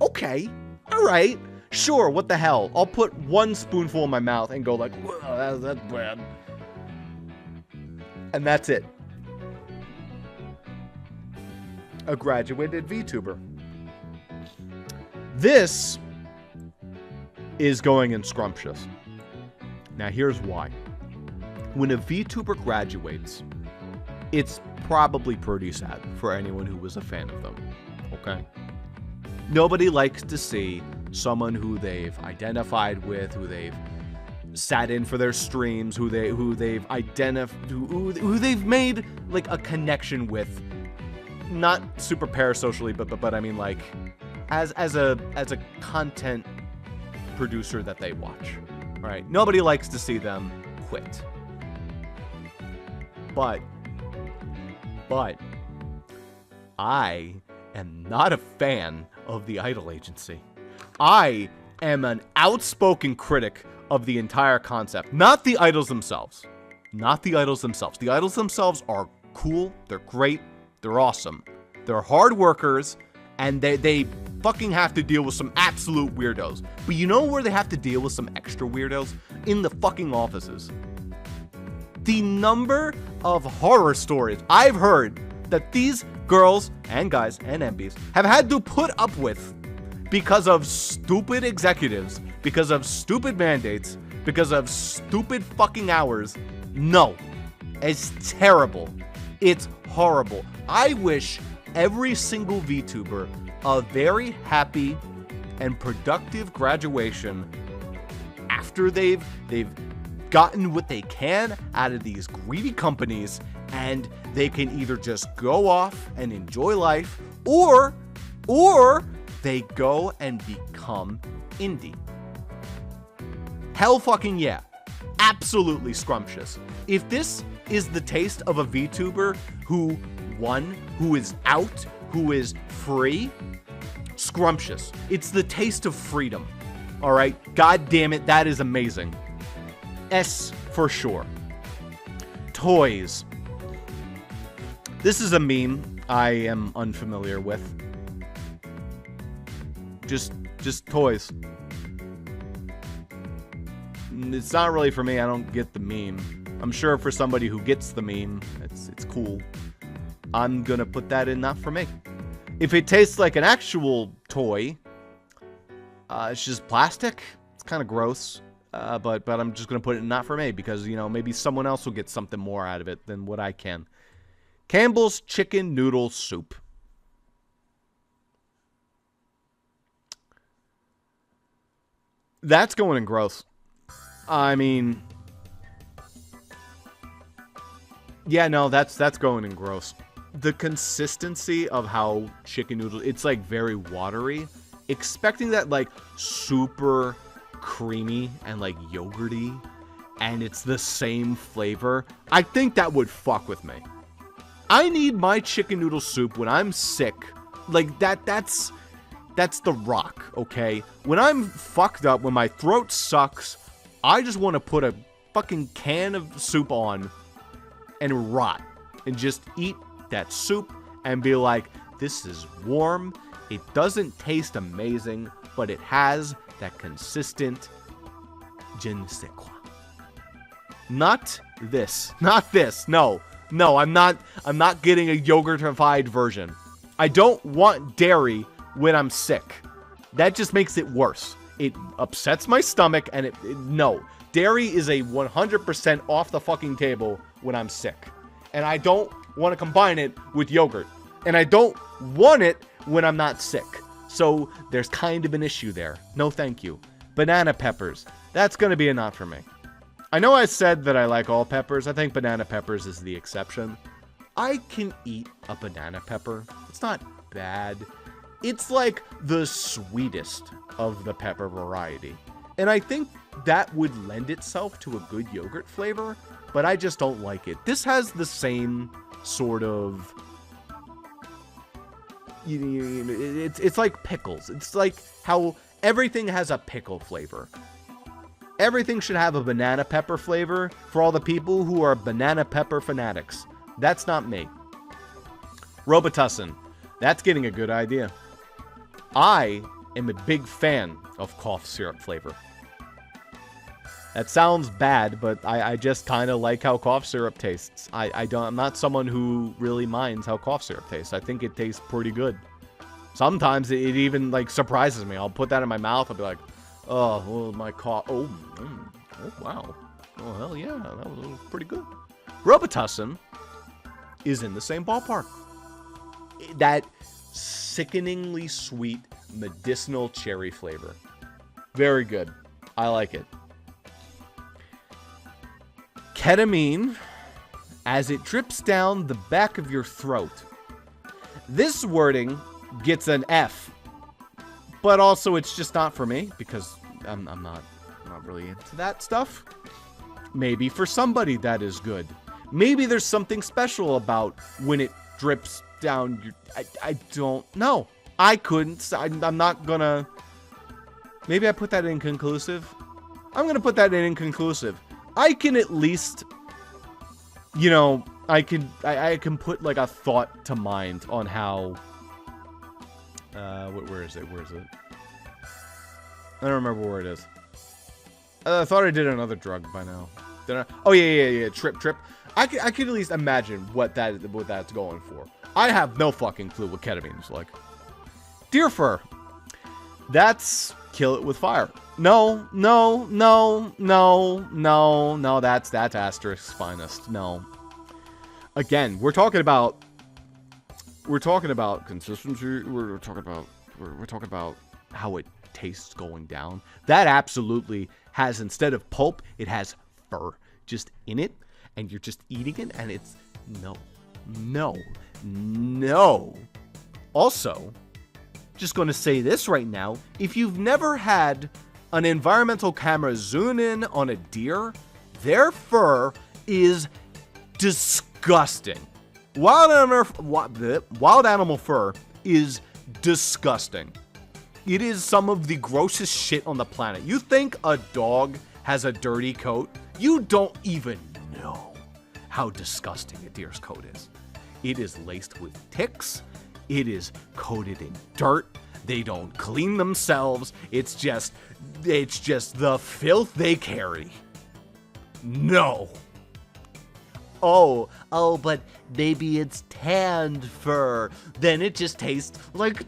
Okay. Alright. Sure, what the hell? I'll put one spoonful in my mouth and go like, that's bad. And that's it. A graduated VTuber. This is going in scrumptious. Now here's why. When a VTuber graduates, it's probably pretty sad for anyone who was a fan of them, okay? Nobody likes to see someone who they've identified with, who they've sat in for their streams, who they've made like a connection with, not super parasocially, but I mean like as a content producer that they watch, right? Nobody likes to see them quit. But I am not a fan of the Idol Agency. I am an outspoken critic of the entire concept, not the idols themselves. Not the idols themselves. The idols themselves are cool, they're great, they're awesome. They're hard workers, and they fucking have to deal with some absolute weirdos. But you know where they have to deal with some extra weirdos? In the fucking offices. The number of horror stories I've heard that these girls and guys and MBs have had to put up with because of stupid executives, because of stupid mandates, because of stupid fucking hours. No. It's terrible. It's horrible. I wish every single VTuber a very happy and productive graduation after they've gotten what they can out of these greedy companies, and they can either just go off and enjoy life, or they go and become indie. Hell fucking yeah. Absolutely scrumptious. If this is the taste of a VTuber who is out, who is free, scrumptious. It's the taste of freedom. All right? God damn it, that is amazing. S for sure. Toys. This is a meme I am unfamiliar with. Just toys. It's not really for me. I don't get the meme. I'm sure for somebody who gets the meme, it's cool. I'm gonna put that in not for me. If it tastes like an actual toy, it's just plastic. It's kind of gross. But I'm just going to put it in not for me because, you know, maybe someone else will get something more out of it than what I can. Campbell's Chicken Noodle Soup. That's going in gross. I mean, yeah, no, that's going in gross. The consistency of how chicken noodles, it's like very watery. Expecting that like super creamy and like yogurty, and it's the same flavor, I think that would fuck with me. I need my chicken noodle soup when I'm sick. Like that's the rock, okay? When I'm fucked up, when my throat sucks, I just want to put a fucking can of soup on and rot and just eat that soup and be like, this is warm. It doesn't taste amazing, but it has that consistent je ne sais quoi. Not this. No, I'm not getting a yogurtified version. I don't want dairy when I'm sick. That just makes it worse. It upsets my stomach, and no. Dairy is a 100% off the fucking table when I'm sick. And I don't want to combine it with yogurt. And I don't want it when I'm not sick. So there's kind of an issue there. No thank you. Banana peppers. That's going to be a not for me. I know I said that I like all peppers. I think banana peppers is the exception. I can eat a banana pepper. It's not bad. It's like the sweetest of the pepper variety. And I think that would lend itself to a good yogurt flavor, but I just don't like it. This has the same sort of... It's like pickles. It's like how everything has a pickle flavor. Everything should have a banana pepper flavor for all the people who are banana pepper fanatics. That's not me. Robitussin. That's getting a good idea. I am a big fan of cough syrup flavor. That sounds bad, but I just kind of like how cough syrup tastes. I'm not someone who really minds how cough syrup tastes. I think it tastes pretty good. Sometimes it even like surprises me. I'll put that in my mouth. I'll be like, oh, well, my cough. Oh, wow. Oh, hell yeah. That was pretty good. Robitussin is in the same ballpark. That sickeningly sweet medicinal cherry flavor. Very good. I like it. Ketamine, as it drips down the back of your throat. This wording gets an F, but also it's just not for me because I'm not really into that stuff. Maybe for somebody that is good. Maybe there's something special about when it drips down your... I don't know. I couldn't. I'm not gonna... Maybe I put that in inconclusive. I'm gonna put that in inconclusive. I can at least, you know, I can put like a thought to mind on how, where is it? I don't remember where it is. I thought I did another drug by now. Did I? Oh yeah. Trip. I can at least imagine what that's going for. I have no fucking clue what ketamine is like. Deer fur. That's kill it with fire. No, that's Asterisk's finest. No. Again, we're talking about consistency. We're talking about how it tastes going down. That absolutely has, instead of pulp, it has fur just in it, and you're just eating it, and it's no. Also, just going to say this right now, if you've never had an environmental camera zoom in on a deer, their fur is disgusting. Wild animal fur is disgusting. It is some of the grossest shit on the planet. You think a dog has a dirty coat? You don't even know how disgusting a deer's coat is. It is laced with ticks. It is coated in dirt. They don't clean themselves. It's just the filth they carry. No. Oh, but maybe it's tanned fur. Then it just tastes like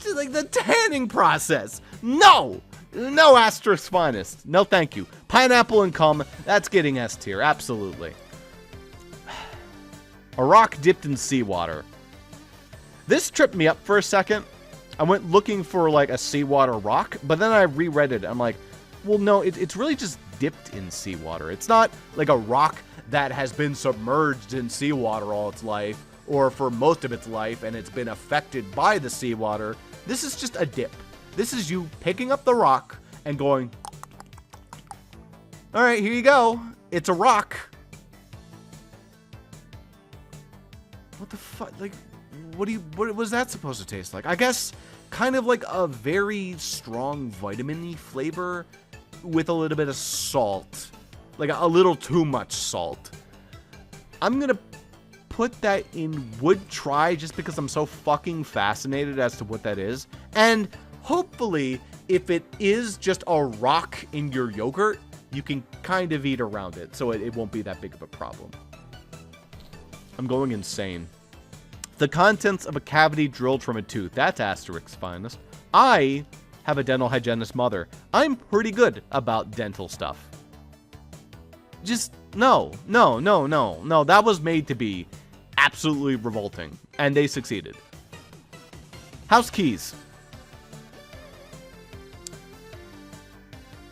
the tanning process. No, Asterisk's finest. No, thank you. Pineapple and cum. That's getting S tier. Absolutely. A rock dipped in seawater. This tripped me up for a second. I went looking for like a seawater rock, but then I reread it. I'm like, well, no, it's really just dipped in seawater. It's not like a rock that has been submerged in seawater all its life, or for most of its life, and it's been affected by the seawater. This is just a dip. This is you picking up the rock and going, all right, here you go. It's a rock. What the fuck? Like, what was that supposed to taste like? I guess kind of like a very strong vitamin-y flavor with a little bit of salt. Like a little too much salt. I'm gonna put that in would try just because I'm so fucking fascinated as to what that is. And hopefully, if it is just a rock in your yogurt, you can kind of eat around it, so it won't be that big of a problem. I'm going insane. The contents of a cavity drilled from a tooth. That's Asterisk's finest. I have a dental hygienist mother. I'm pretty good about dental stuff. Just No. That was made to be absolutely revolting, and they succeeded. House keys.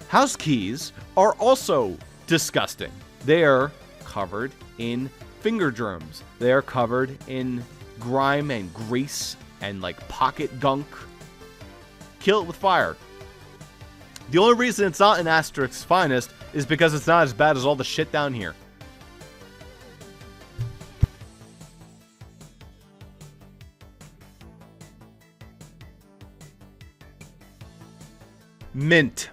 House keys are also disgusting. They are covered in finger germs. They are covered in grime and grease and like pocket gunk. Kill it with fire. The only reason it's not an Asterix's finest is because it's not as bad as all the shit down here. Mint.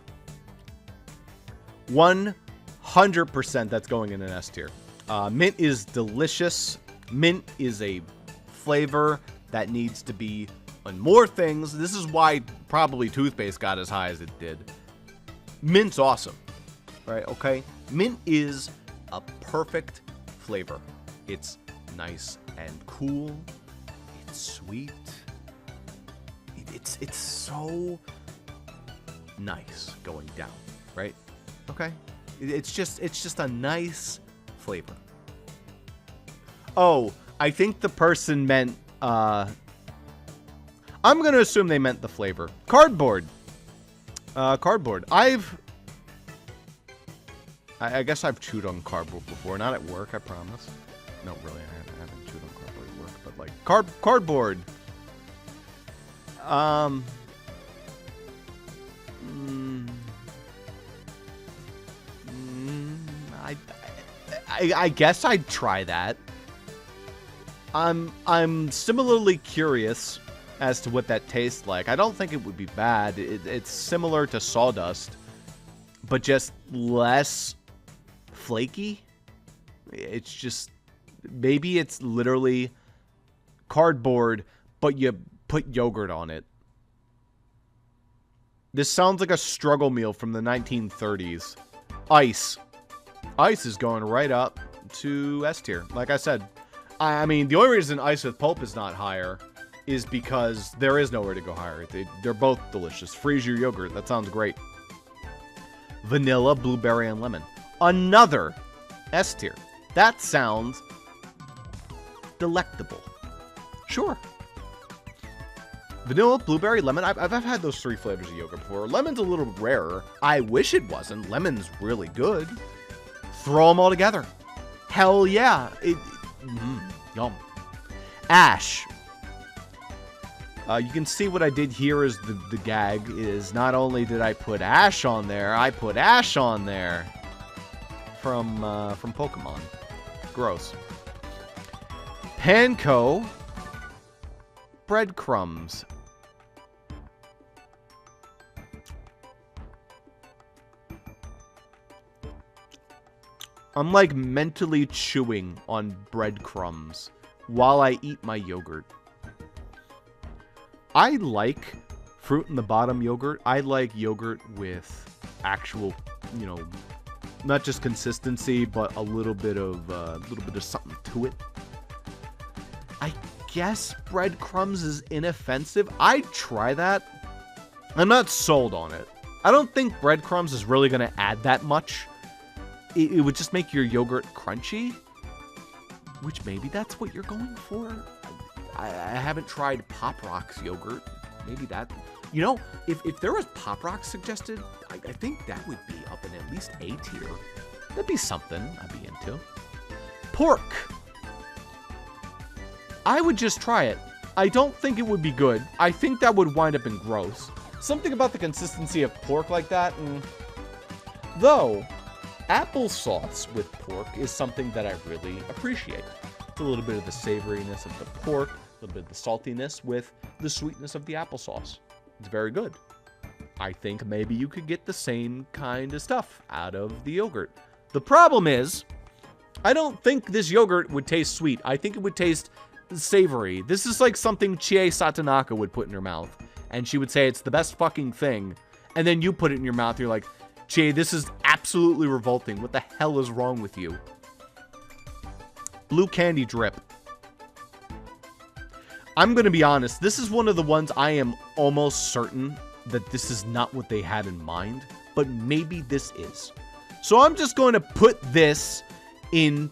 100% that's going in an S tier. Mint is delicious. Mint is a flavor that needs to be on more things. This is why probably toothpaste got as high as it did. Mint's awesome, right? Okay. Mint is a perfect flavor. It's nice and cool. It's sweet. It's so nice going down, right? Okay. It's just a nice flavor. Oh, I think the person meant, I'm going to assume they meant the flavor. Cardboard. Cardboard. I guess I've chewed on cardboard before. Not at work, I promise. No, really, I haven't chewed on cardboard at work. But, like, cardboard. I guess I'd try that. I'm similarly curious as to what that tastes like. I don't think it would be bad. It's similar to sawdust, but just less flaky. It's just, maybe it's literally cardboard, but you put yogurt on it. This sounds like a struggle meal from the 1930s. Ice. Ice is going right up to S tier. Like I said, I mean, the only reason ice with pulp is not higher is because there is nowhere to go higher. They're both delicious. Freeze your yogurt. That sounds great. Vanilla, blueberry, and lemon. Another S tier. That sounds delectable. Sure. Vanilla, blueberry, lemon. I've had those three flavors of yogurt before. Lemon's a little rarer. I wish it wasn't. Lemon's really good. Throw them all together. Hell yeah. Yum. Ash. You can see what I did here is the gag is not only did I put Ash on there, I put Ash on there from Pokemon. Gross. Panko. Breadcrumbs. I'm like mentally chewing on breadcrumbs while I eat my yogurt. I like fruit in the bottom yogurt. I like yogurt with actual, you know, not just consistency, but a little bit of something to it. I guess breadcrumbs is inoffensive. I'd try that. I'm not sold on it. I don't think breadcrumbs is really going to add that much. It would just make your yogurt crunchy, which maybe that's what you're going for. I haven't tried Pop Rocks yogurt. Maybe that, you know, if there was Pop Rocks suggested, I think that would be up in at least A tier. That'd be something I'd be into. Pork. I would just try it. I don't think it would be good. I think that would wind up in gross. Something about the consistency of pork like that. Though, applesauce with pork is something that I really appreciate. It's a little bit of the savoriness of the pork, a little bit of the saltiness with the sweetness of the applesauce. It's very good. I think maybe you could get the same kind of stuff out of the yogurt. The problem is, I don't think this yogurt would taste sweet. I think it would taste savory. This is like something Chie Satonaka would put in her mouth. And she would say it's the best fucking thing. And then you put it in your mouth and you're like, Chie, this is absolutely revolting. What the hell is wrong with you? Blue candy drip. I'm going to be honest. This is one of the ones I am almost certain that this is not what they had in mind. But maybe this is. So I'm just going to put this into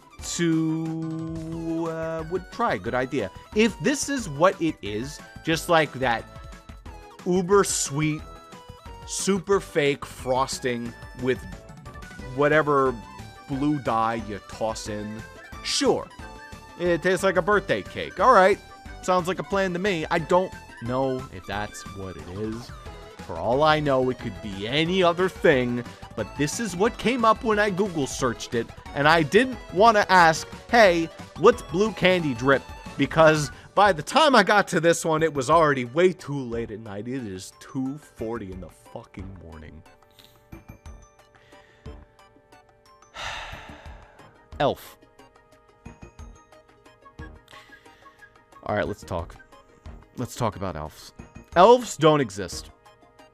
would try. Good idea. If this is what it is, just like that uber sweet, super fake frosting with whatever blue dye you toss in, sure. It tastes like a birthday cake. All right. Sounds like a plan to me. I don't know if that's what it is. For all I know, it could be any other thing, but this is what came up when I Google searched it, and I didn't want to ask, hey, what's blue candy drip? Because by the time I got to this one, it was already way too late at night. It is 2:40 in the fucking morning. Elf. All right, let's talk. Let's talk about elves. Elves don't exist.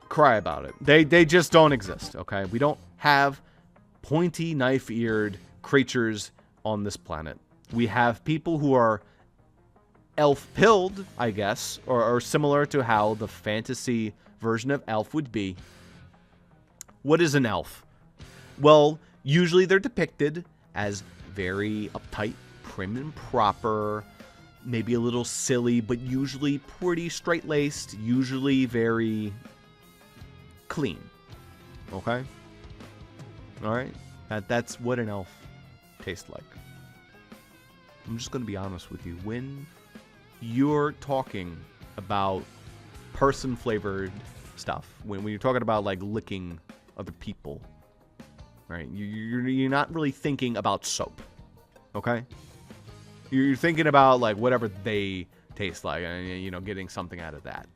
Cry about it. They just don't exist, okay? We don't have pointy, knife-eared creatures on this planet. We have people who are elf-pilled, I guess, or similar to how the fantasy version of elf would be. What is an elf? Well, usually they're depicted as very uptight, prim and proper, maybe a little silly, but usually pretty straight-laced, usually very clean. Okay? Alright? That's what an elf tastes like. I'm just going to be honest with you. When you're talking about person-flavored stuff, when you're talking about, like, licking other people, right? You're not really thinking about soap. Okay? You're thinking about, like, whatever they taste like, and, you know, getting something out of that.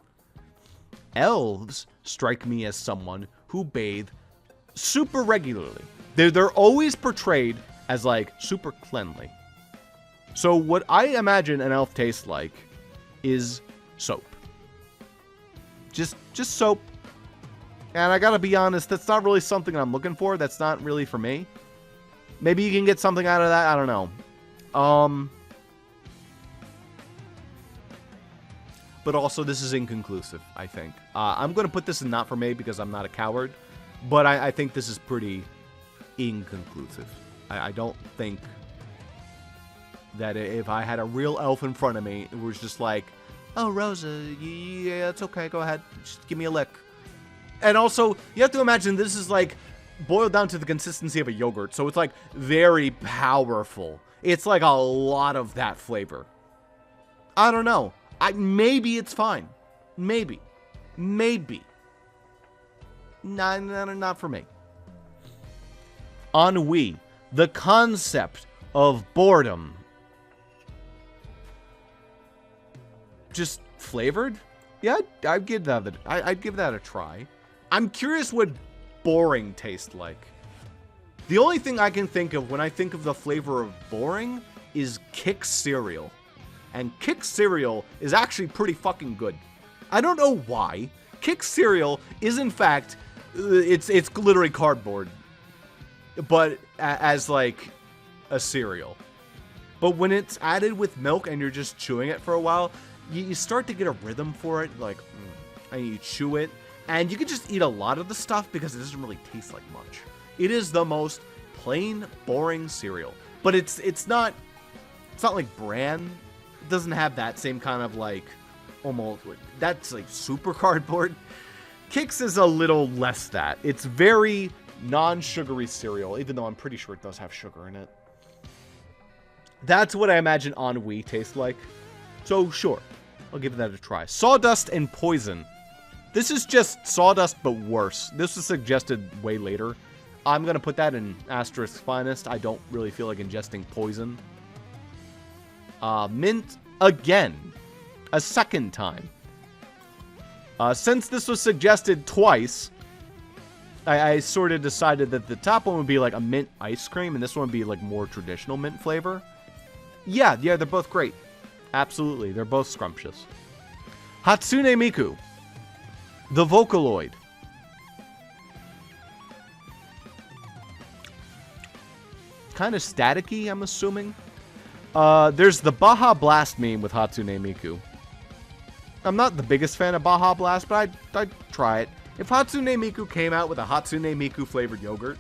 Elves strike me as someone who bathe super regularly. They're always portrayed as, like, super cleanly. So what I imagine an elf tastes like is soap. Just soap. And I gotta be honest, that's not really something I'm looking for. That's not really for me. Maybe you can get something out of that. I don't know. But also, this is inconclusive, I think. I'm going to put this in not for me because I'm not a coward. But I think this is pretty inconclusive. I don't think that if I had a real elf in front of me, it was just like, oh, Rosa, yeah, it's okay, go ahead. Just give me a lick. And also, you have to imagine this is like boiled down to the consistency of a yogurt. So it's like very powerful. It's like a lot of that flavor. I don't know. Maybe it's fine. Maybe. Not for me. Ennui. The concept of boredom. Just flavored? Yeah, I'd give that a try. I'm curious what boring tastes like. The only thing I can think of when I think of the flavor of boring is Kix cereal. And Kix cereal is actually pretty fucking good. I don't know why. Kix cereal is, in fact, it's literally cardboard, but as like a cereal. But when it's added with milk and you're just chewing it for a while, you start to get a rhythm for it, like, and you chew it, and you can just eat a lot of the stuff because it doesn't really taste like much. It is the most plain, boring cereal. But it's not like bran. It doesn't have that same kind of like almost, that's like super cardboard. Kix is a little less that. It's very non-sugary cereal, even though I'm pretty sure it does have sugar in it. That's what I imagine ennui tastes like. So sure, I'll give that a try. Sawdust and poison. This is just sawdust but worse. This was suggested way later. I'm going to put that in asterisk finest. I don't really feel like ingesting poison. Mint again. A second time. Since this was suggested twice, I sort of decided that the top one would be like a mint ice cream, and this one would be like more traditional mint flavor. Yeah, they're both great. Absolutely, they're both scrumptious. Hatsune Miku. The Vocaloid. Kind of staticky, I'm assuming. There's the Baja Blast meme with Hatsune Miku. I'm not the biggest fan of Baja Blast, but I'd try it. If Hatsune Miku came out with a Hatsune Miku flavored yogurt,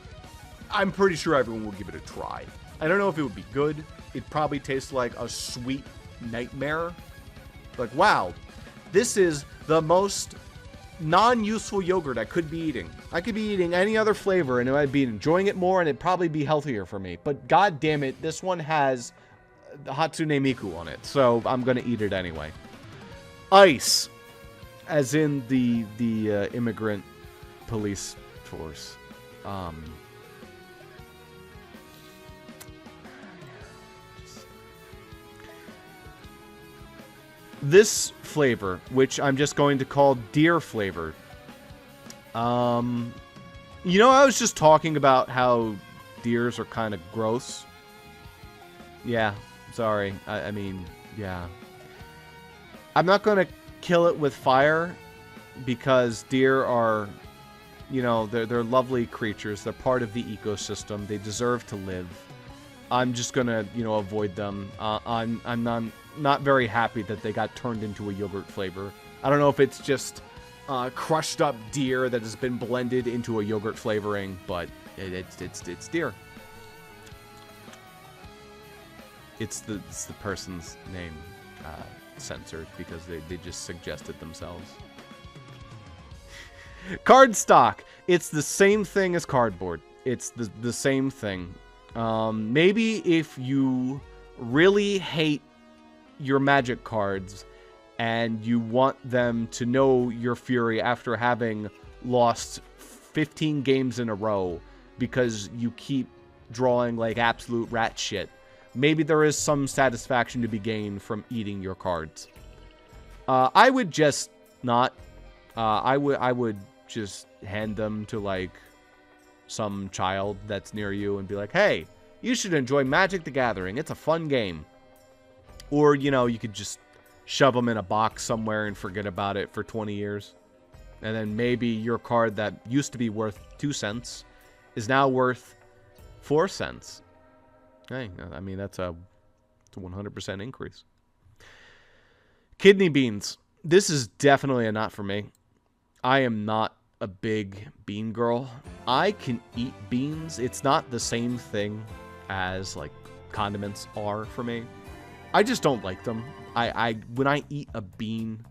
I'm pretty sure everyone will give it a try. I don't know if it would be good. It probably tastes like a sweet nightmare. Like, wow, this is the most non-useful yogurt I could be eating. I could be eating any other flavor and I'd be enjoying it more and it'd probably be healthier for me. But god damn it, this one has the Hatsune Miku on it, so I'm gonna eat it anyway. Ice, as in the immigrant police force. This flavor, which I'm just going to call deer flavored. You know, I was just talking about how deers are kind of gross. Yeah, sorry. I mean, yeah. I'm not going to kill it with fire because deer are, you know, they're lovely creatures. They're part of the ecosystem. They deserve to live. I'm just going to, you know, avoid them. I'm not very happy that they got turned into a yogurt flavor. I don't know if it's just crushed up deer that has been blended into a yogurt flavoring, but it's deer. It's the person's name censored because they just suggested themselves. Cardstock. It's the same thing as cardboard. It's the same thing. Maybe if you really hate your Magic cards and you want them to know your fury after having lost 15 games in a row because you keep drawing like absolute rat shit, maybe there is some satisfaction to be gained from eating your cards. I would just not. I would just hand them to like some child that's near you and be like, hey, you should enjoy Magic the Gathering. It's a fun game. Or, you know, you could just shove them in a box somewhere and forget about it for 20 years. And then maybe your card that used to be worth 2 cents is now worth 4 cents. Hey, I mean, that's a 100% increase. Kidney beans. This is definitely a not for me. I am not a big bean girl. I can eat beans. It's not the same thing as, like, condiments are for me. I just don't like them. When I eat a bean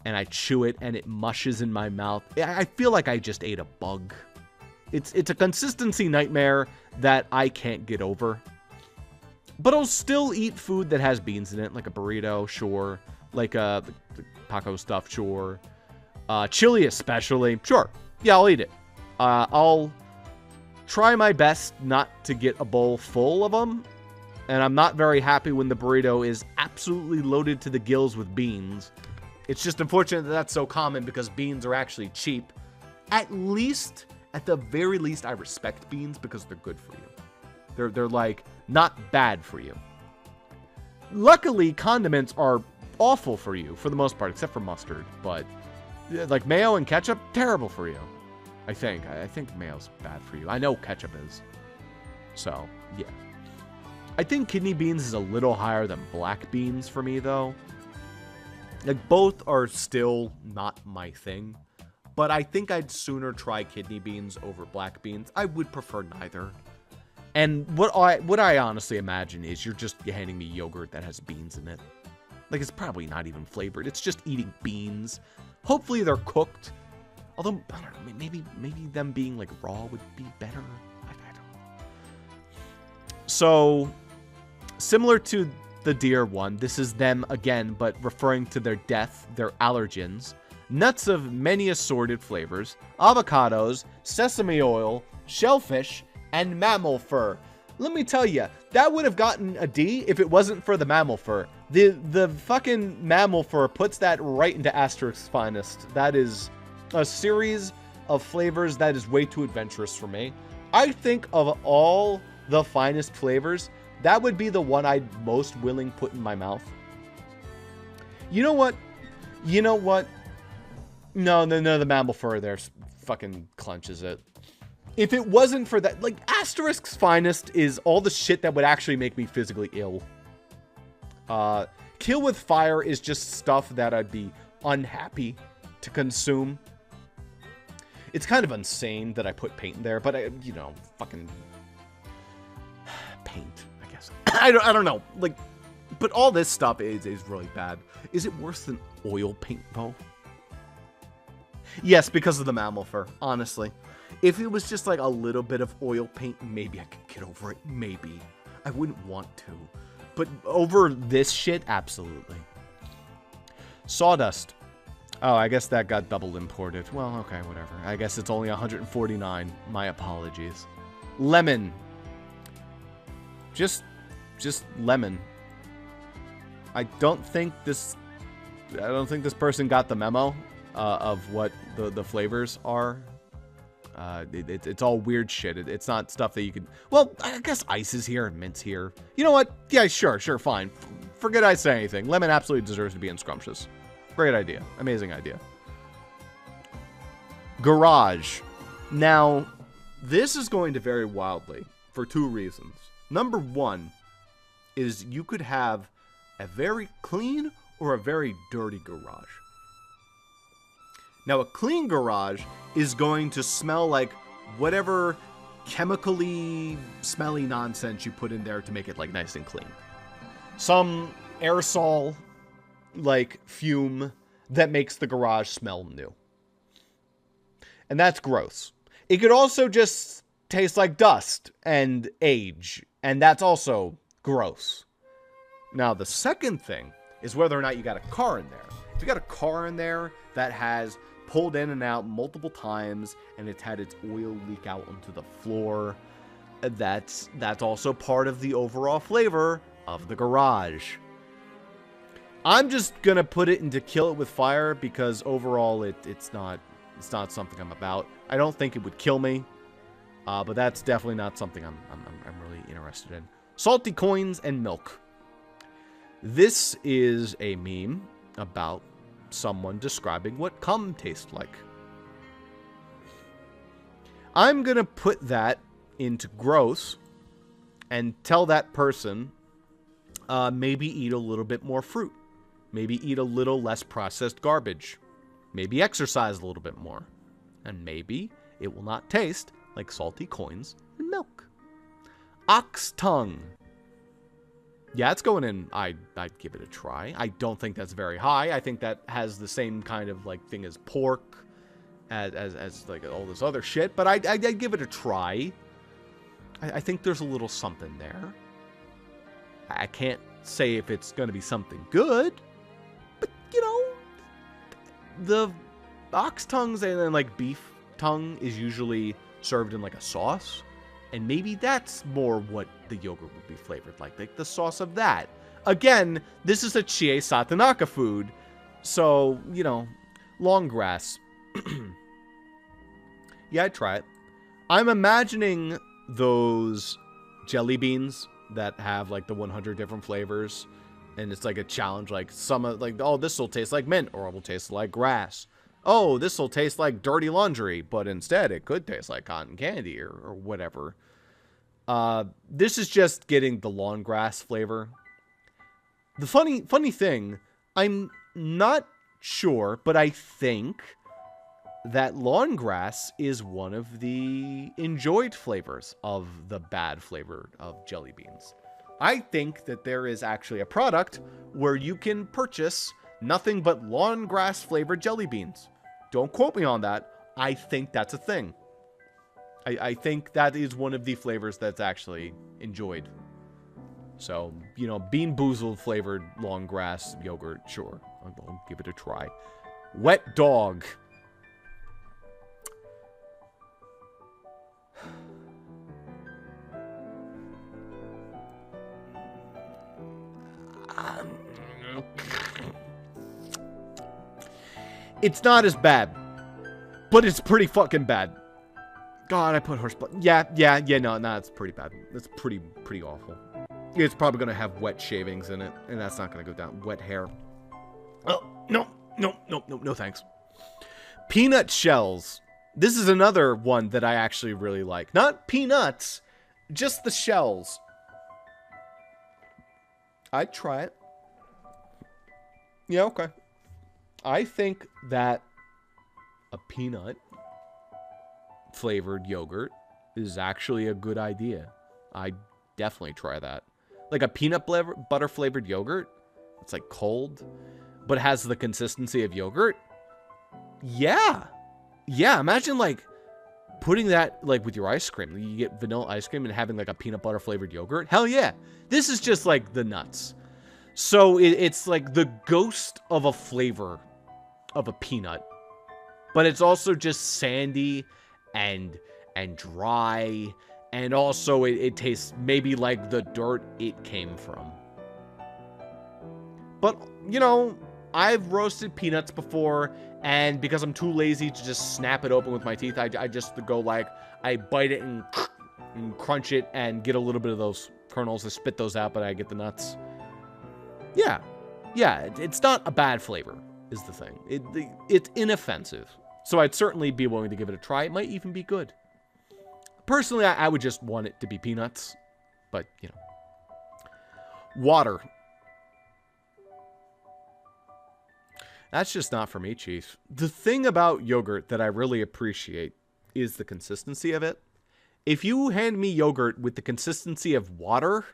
and I chew it and it mushes in my mouth, I feel like I just ate a bug. It's a consistency nightmare that I can't get over. But I'll still eat food that has beans in it, like a burrito, sure. Like the taco stuff, sure. Chili especially, sure. Yeah, I'll eat it. I'll try my best not to get a bowl full of them. And I'm not very happy when the burrito is absolutely loaded to the gills with beans. It's just unfortunate that that's so common because beans are actually cheap. At the very least, I respect beans because they're good for you. They're like, not bad for you. Luckily, condiments are awful for you for the most part, except for mustard. But, like, mayo and ketchup, terrible for you. I think mayo's bad for you. I know ketchup is. So, yeah. I think kidney beans is a little higher than black beans for me, though. Like, both are still not my thing. But I think I'd sooner try kidney beans over black beans. I would prefer neither. And what I honestly imagine is you're handing me yogurt that has beans in it. Like, it's probably not even flavored. It's just eating beans. Hopefully they're cooked. Although, I don't know, maybe them being, like, raw would be better. I don't know. So, similar to the deer one, this is them again, but referring to their death, their allergens. Nuts of many assorted flavors, avocados, sesame oil, shellfish, and mammal fur. Let me tell you, that would have gotten a D if it wasn't for the mammal fur. The fucking mammal fur puts that right into Asterisk's finest. That is a series of flavors that is way too adventurous for me. I think of all the finest flavors, that would be the one I'd most willing put in my mouth. You know what? No, the mammal fur there fucking clenches it. If it wasn't for that, like, Asterisk's finest is all the shit that would actually make me physically ill. Kill with Fire is just stuff that I'd be unhappy to consume. It's kind of insane that I put paint in there, but fucking paint. I I don't know. Like, but all this stuff is really bad. Is it worse than oil paint, though? Yes, because of the mammal fur, honestly. If it was just like a little bit of oil paint, maybe I could get over it. Maybe. I wouldn't want to. But over this shit, absolutely. Sawdust. Oh, I guess that got double imported. Well, okay, whatever. I guess it's only 149. My apologies. Lemon. Just lemon. I don't think this person got the memo of what the flavors are. It's all weird shit. It's not stuff that you could... Well, I guess ice is here and mint's here. You know what? Yeah, sure, fine. Forget I say anything. Lemon absolutely deserves to be in Scrumptious. Great idea. Amazing idea. Garage. Now, this is going to vary wildly for two reasons. Number one is you could have a very clean or a very dirty garage. Now, a clean garage is going to smell like whatever chemically smelly nonsense you put in there to make it like nice and clean. Some aerosol like fume that makes the garage smell new. And that's gross. It could also just taste like dust and age, and that's also gross. Now, the second thing is whether or not you got a car in there. If you got a car in there that has pulled in and out multiple times and it's had its oil leak out onto the floor, that's also part of the overall flavor of the garage. I'm just gonna put it into kill it with fire because overall it's not something I'm about. I don't think it would kill me, but that's definitely not something I'm really interested in. Salty coins and milk. This is a meme about someone describing what cum tastes like. I'm gonna put that into gross and tell that person maybe eat a little bit more fruit. Maybe eat a little less processed garbage. Maybe exercise a little bit more. And maybe it will not taste like salty coins and milk. Ox tongue. Yeah, it's going in. I'd give it a try. I don't think that's very high. I think that has the same kind of like thing as pork, as like all this other shit. But I'd give it a try. I think there's a little something there. I can't say if it's going to be something good, but you know, the ox tongues and then like beef tongue is usually served in like a sauce. And maybe that's more what the yogurt would be flavored like the sauce of that. Again, this is a Chie Satanaka food, so, you know, long grass. Yeah, I'd try it. I'm imagining those jelly beans that have, like, the 100 different flavors, and it's like a challenge, like, some, like, oh, this will taste like mint, or it will taste like grass. Oh, this will taste like dirty laundry, but instead it could taste like cotton candy or whatever. This is just getting the lawn grass flavor. The funny thing, I'm not sure, but I think that lawn grass is one of the enjoyed flavors of the bad flavor of jelly beans. I think that there is actually a product where you can purchase nothing but lawn grass flavored jelly beans. Don't quote me on that. I think that's a thing. I think that is one of the flavors that's actually enjoyed. So, you know, Bean Boozled flavored long grass yogurt, sure. I'll give it a try. Wet dog. It's not as bad, but it's pretty fucking bad. God, I put horse blood. Yeah, no, it's pretty bad. It's pretty awful. It's probably gonna have wet shavings in it, and that's not gonna go down. Wet hair. Oh, no, thanks. Peanut shells. This is another one that I actually really like. Not peanuts, just the shells. I'd try it. Yeah, okay. I think that a peanut flavored yogurt is actually a good idea. I'd definitely try that. Like a peanut butter flavored yogurt. It's like cold, but has the consistency of yogurt. Yeah. Yeah, imagine like putting that like with your ice cream. You get vanilla ice cream and having like a peanut butter flavored yogurt. Hell yeah. This is just like the nuts. So it's like the ghost of a flavor of a peanut. But it's also just sandy and dry. And also it tastes maybe like the dirt it came from. But, you know, I've roasted peanuts before, and because I'm too lazy to just snap it open with my teeth, I just go like, I bite it and crunch it and get a little bit of those kernels. I spit those out, but I get the nuts. Yeah. Yeah, it's not a bad flavor, is the thing. It's inoffensive. So I'd certainly be willing to give it a try. It might even be good. Personally, I would just want it to be peanuts. But, you know. Water. That's just not for me, Chief. The thing about yogurt that I really appreciate is the consistency of it. If you hand me yogurt with the consistency of water,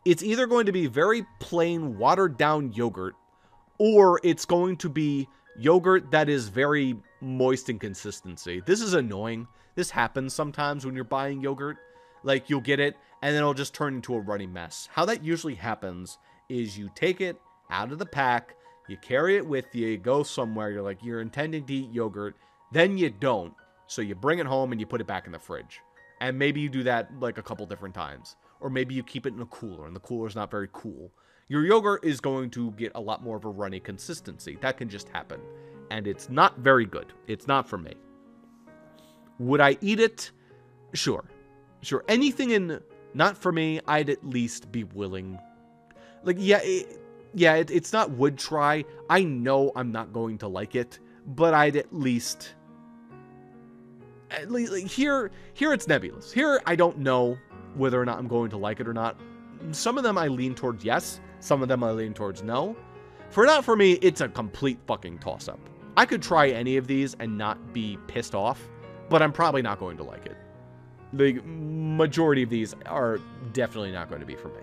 it's either going to be very plain, watered-down yogurt, or it's going to be yogurt that is very moist in consistency. This is annoying. This happens sometimes when you're buying yogurt. Like, you'll get it, and then it'll just turn into a runny mess. How that usually happens is you take it out of the pack, you carry it with you, you go somewhere, you're intending to eat yogurt, then you don't. So you bring it home and you put it back in the fridge. And maybe you do that like a couple different times. Or maybe you keep it in a cooler and the cooler's not very cool. Your yogurt is going to get a lot more of a runny consistency. That can just happen. And it's not very good. It's not for me. Would I eat it? Sure. Sure. Anything in not for me, I'd at least be willing. Like, it's not would try. I know I'm not going to like it, but I'd at least like, here it's nebulous. Here I don't know whether or not I'm going to like it or not. Some of them I lean towards yes, some of them I lean towards no. For not for me, it's a complete fucking toss-up. I could try any of these and not be pissed off, but I'm probably not going to like it. The majority of these are definitely not going to be for me.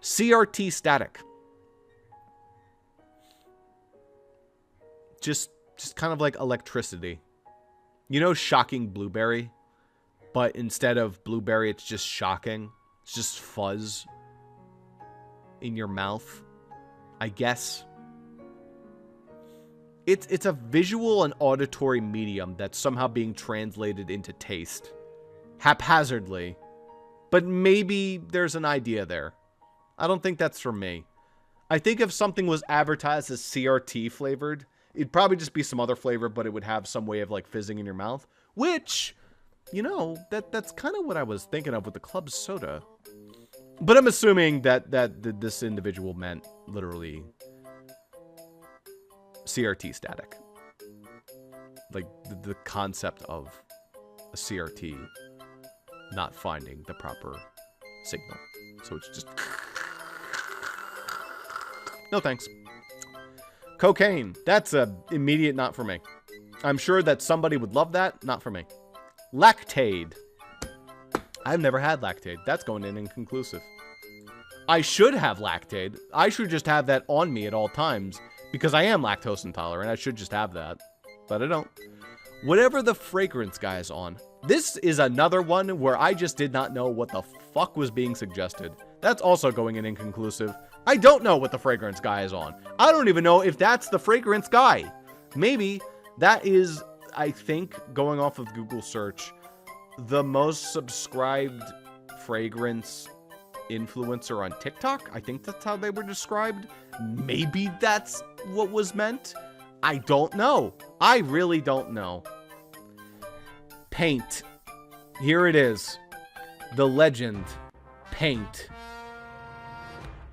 CRT static. Just kind of like electricity. You know Shocking Blueberry? But instead of blueberry, it's just shocking. It's just fuzz in your mouth, I guess. It's a visual and auditory medium that's somehow being translated into taste. Haphazardly. But maybe there's an idea there. I don't think that's for me. I think if something was advertised as CRT flavored, it'd probably just be some other flavor, but it would have some way of like fizzing in your mouth. Which, you know, that's kind of what I was thinking of with the club soda. But I'm assuming that this individual meant literally CRT static. Like the concept of a CRT not finding the proper signal. So it's just... No thanks. Cocaine. That's a immediate not for me. I'm sure that somebody would love that. Not for me. Lactaid. I've never had Lactaid. That's going in inconclusive. I should have Lactaid. I should just have that on me at all times because I am lactose intolerant. I should just have that. But I don't. Whatever the fragrance guy is on. This is another one where I just did not know what the fuck was being suggested. That's also going in inconclusive. I don't know what the fragrance guy is on. I don't even know if that's the fragrance guy. Maybe that is, I think, going off of Google search, the most subscribed fragrance influencer on TikTok. I think that's how they were described. Maybe that's what was meant. I don't know. I really don't know. Paint. Here it is. The legend. Paint.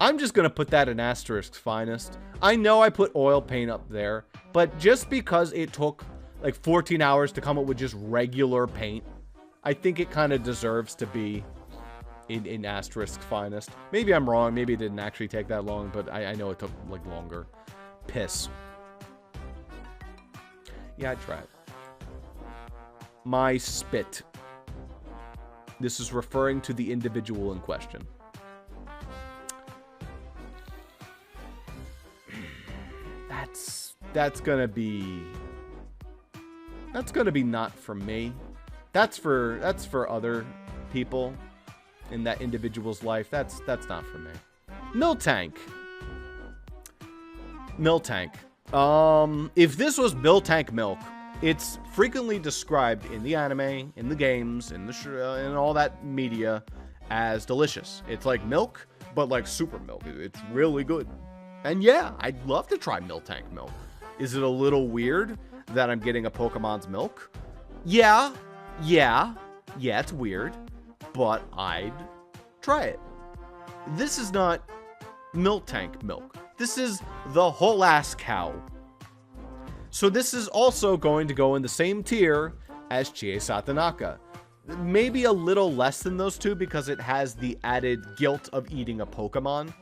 I'm just going to put that in asterisk finest. I know I put oil paint up there, but just because it took like 14 hours to come up with just regular paint, I think it kind of deserves to be in asterisk finest. Maybe I'm wrong. Maybe it didn't actually take that long, but I know it took like longer. Piss. Yeah, I tried. My spit. This is referring to the individual in question. that's gonna be not for me. That's for other people in that individual's life. That's not for me. Miltank. If this was Miltank milk, it's frequently described in the anime, in the games, in all that media as delicious. It's like milk, but like super milk. It's really good. And yeah, I'd love to try Miltank milk. Is it a little weird that I'm getting a Pokemon's milk? Yeah, it's weird, but I'd try it. This is not Miltank milk. This is the whole ass cow. So this is also going to go in the same tier as Chie Satonaka. Maybe a little less than those two because it has the added guilt of eating a Pokemon,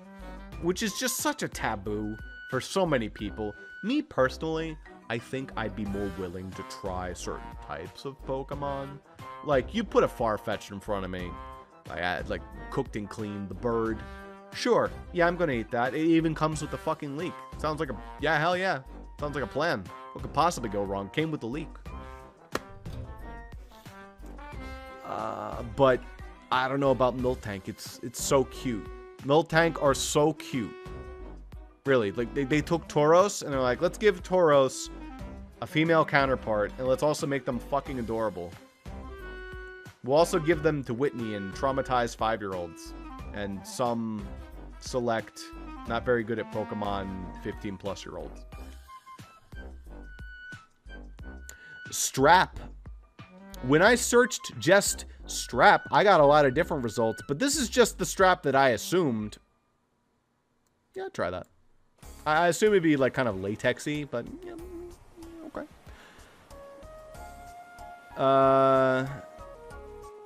which is just such a taboo for so many people. Me personally, I think I'd be more willing to try certain types of Pokemon. Like, you put a Farfetch'd in front of me, like cooked and clean, the bird. Sure, yeah, I'm gonna eat that. It even comes with the fucking leek. Sounds like hell yeah. Sounds like a plan. What could possibly go wrong? Came with the leek. But I don't know about Miltank. It's so cute. Miltank are so cute. Really, like they took Tauros and they're like, let's give Tauros a female counterpart and let's also make them fucking adorable. We'll also give them to Whitney and traumatize 5-year-olds and some select not very good at Pokemon 15-plus-year-olds. Strap. When I searched just strap, I got a lot of different results, but this is just the strap that I assumed. Yeah, try that. I assume it'd be like kind of latexy, but yeah, okay.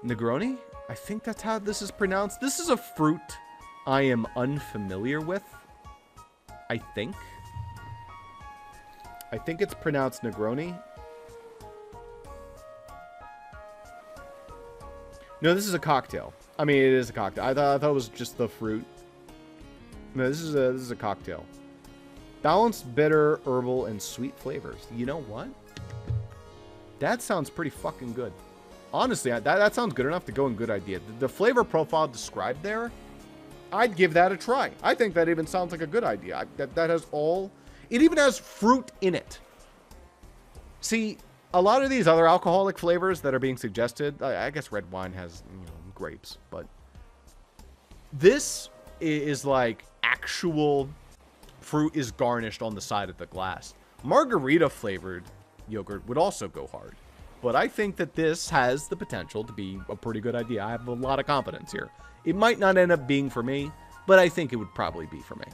Negroni? I think that's how this is pronounced. This is a fruit I am unfamiliar with. I think it's pronounced Negroni. No, this is a cocktail. I mean, it is a cocktail. I thought it was just the fruit. No, this is a cocktail. Balanced, bitter, herbal, and sweet flavors. You know what? That sounds pretty fucking good. Honestly, that sounds good enough to go in good idea. The flavor profile described there, I'd give that a try. I think that even sounds like a good idea. That has all... It even has fruit in it. See, a lot of these other alcoholic flavors that are being suggested, I guess red wine has, grapes, but this is like actual fruit is garnished on the side of the glass. Margarita flavored yogurt would also go hard, but I think that this has the potential to be a pretty good idea. I have a lot of confidence here. It might not end up being for me, but I think it would probably be for me.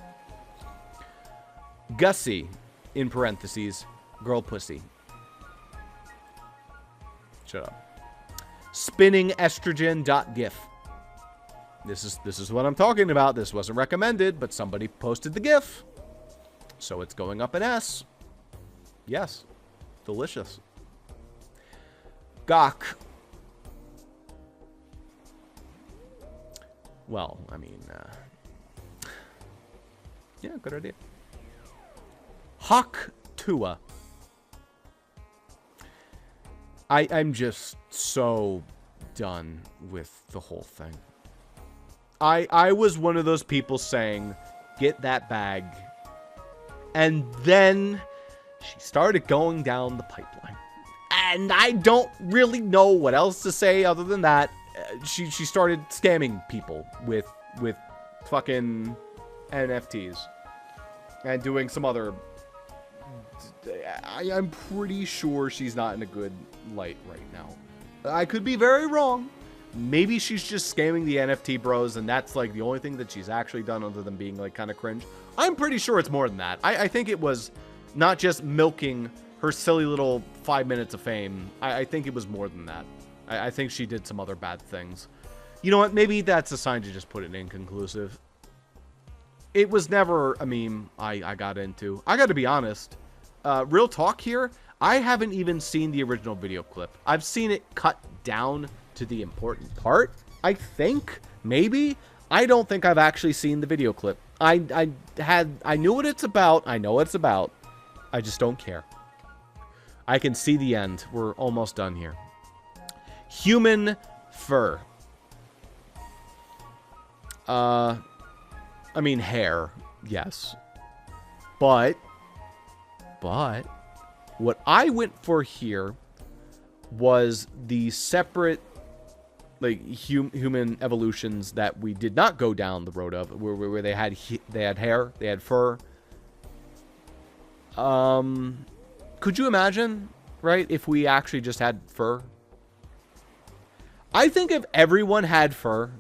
Gussie, in parentheses, girl pussy. Shut up. Spinning estrogen.gif. This is what I'm talking about. This wasn't recommended, but somebody posted the GIF. So it's going up an S. Yes. Delicious. Gawk. Well, I mean, yeah, good idea. Hawk Tua. I'm just so done with the whole thing. I was one of those people saying, get that bag. And then she started going down the pipeline. And I don't really know what else to say other than that. She started scamming people with fucking NFTs. And doing some other... I'm pretty sure she's not in a good light right now. I could be very wrong. Maybe she's just scamming the NFT bros, and that's like the only thing that she's actually done other than being like kind of cringe. I'm pretty sure it's more than that. I think it was not just milking her silly little 5 minutes of fame. I think it was more than that. I think she did some other bad things. You know what? Maybe that's a sign to just put it inconclusive. It was never a meme I got into. I got to be honest. Real talk here, I haven't even seen the original video clip. I've seen it cut down to the important part, I think, maybe. I don't think I've actually seen the video clip. I knew what it's about. I know what it's about. I just don't care. I can see the end. We're almost done here. Human fur. I mean hair, yes. But what I went for here was the separate, like, human evolutions that we did not go down the road of, where they had hair, they had fur. Could you imagine, right, if we actually just had fur? I think if everyone had fur,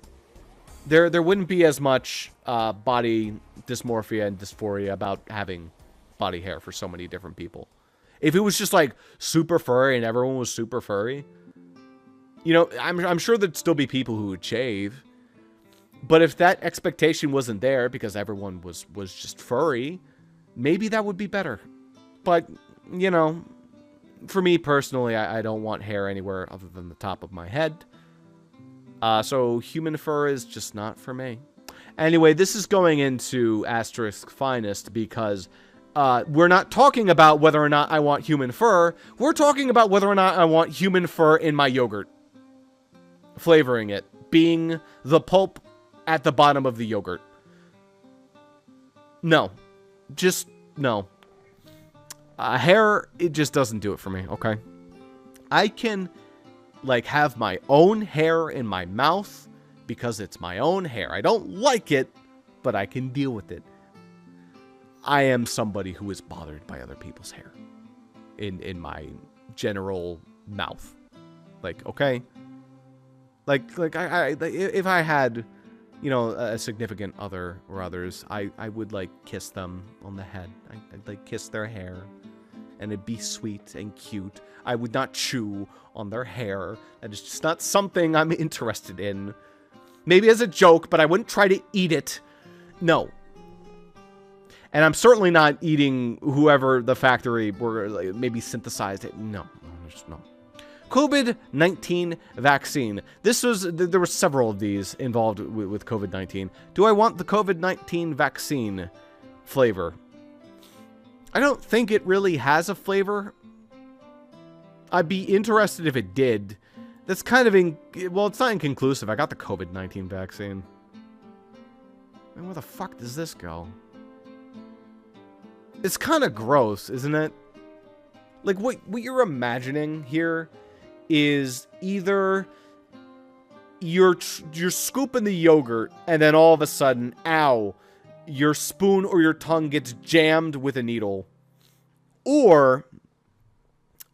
there wouldn't be as much body dysmorphia and dysphoria about having body hair for so many different people. If it was just like super furry and everyone was super furry, you know, I'm sure there'd still be people who would shave. But if that expectation wasn't there because everyone was just furry, maybe that would be better. But, you know, for me personally, I don't want hair anywhere other than the top of my head. So human fur is just not for me. Anyway, this is going into asterisk finest because we're not talking about whether or not I want human fur. We're talking about whether or not I want human fur in my yogurt. Flavoring it. Being the pulp at the bottom of the yogurt. No. Just no. Hair, it just doesn't do it for me, okay? I can, like, have my own hair in my mouth because it's my own hair. I don't like it, but I can deal with it. I am somebody who is bothered by other people's hair in my general mouth. Like, okay? Like if I had, you know, a significant other or others, I would, like, kiss them on the head. I'd like, kiss their hair. And it'd be sweet and cute. I would not chew on their hair. That is just not something I'm interested in. Maybe as a joke, but I wouldn't try to eat it. No. And I'm certainly not eating whoever the factory were, like, maybe synthesized it. No. Just no. COVID-19 vaccine. There were several of these involved with COVID-19. Do I want the COVID-19 vaccine flavor? I don't think it really has a flavor. I'd be interested if it did. That's kind of well, it's not inconclusive. I got the COVID-19 vaccine. And where the fuck does this go? It's kind of gross, isn't it? Like, what you're imagining here is either you're scooping the yogurt and then all of a sudden, ow, your spoon or your tongue gets jammed with a needle, or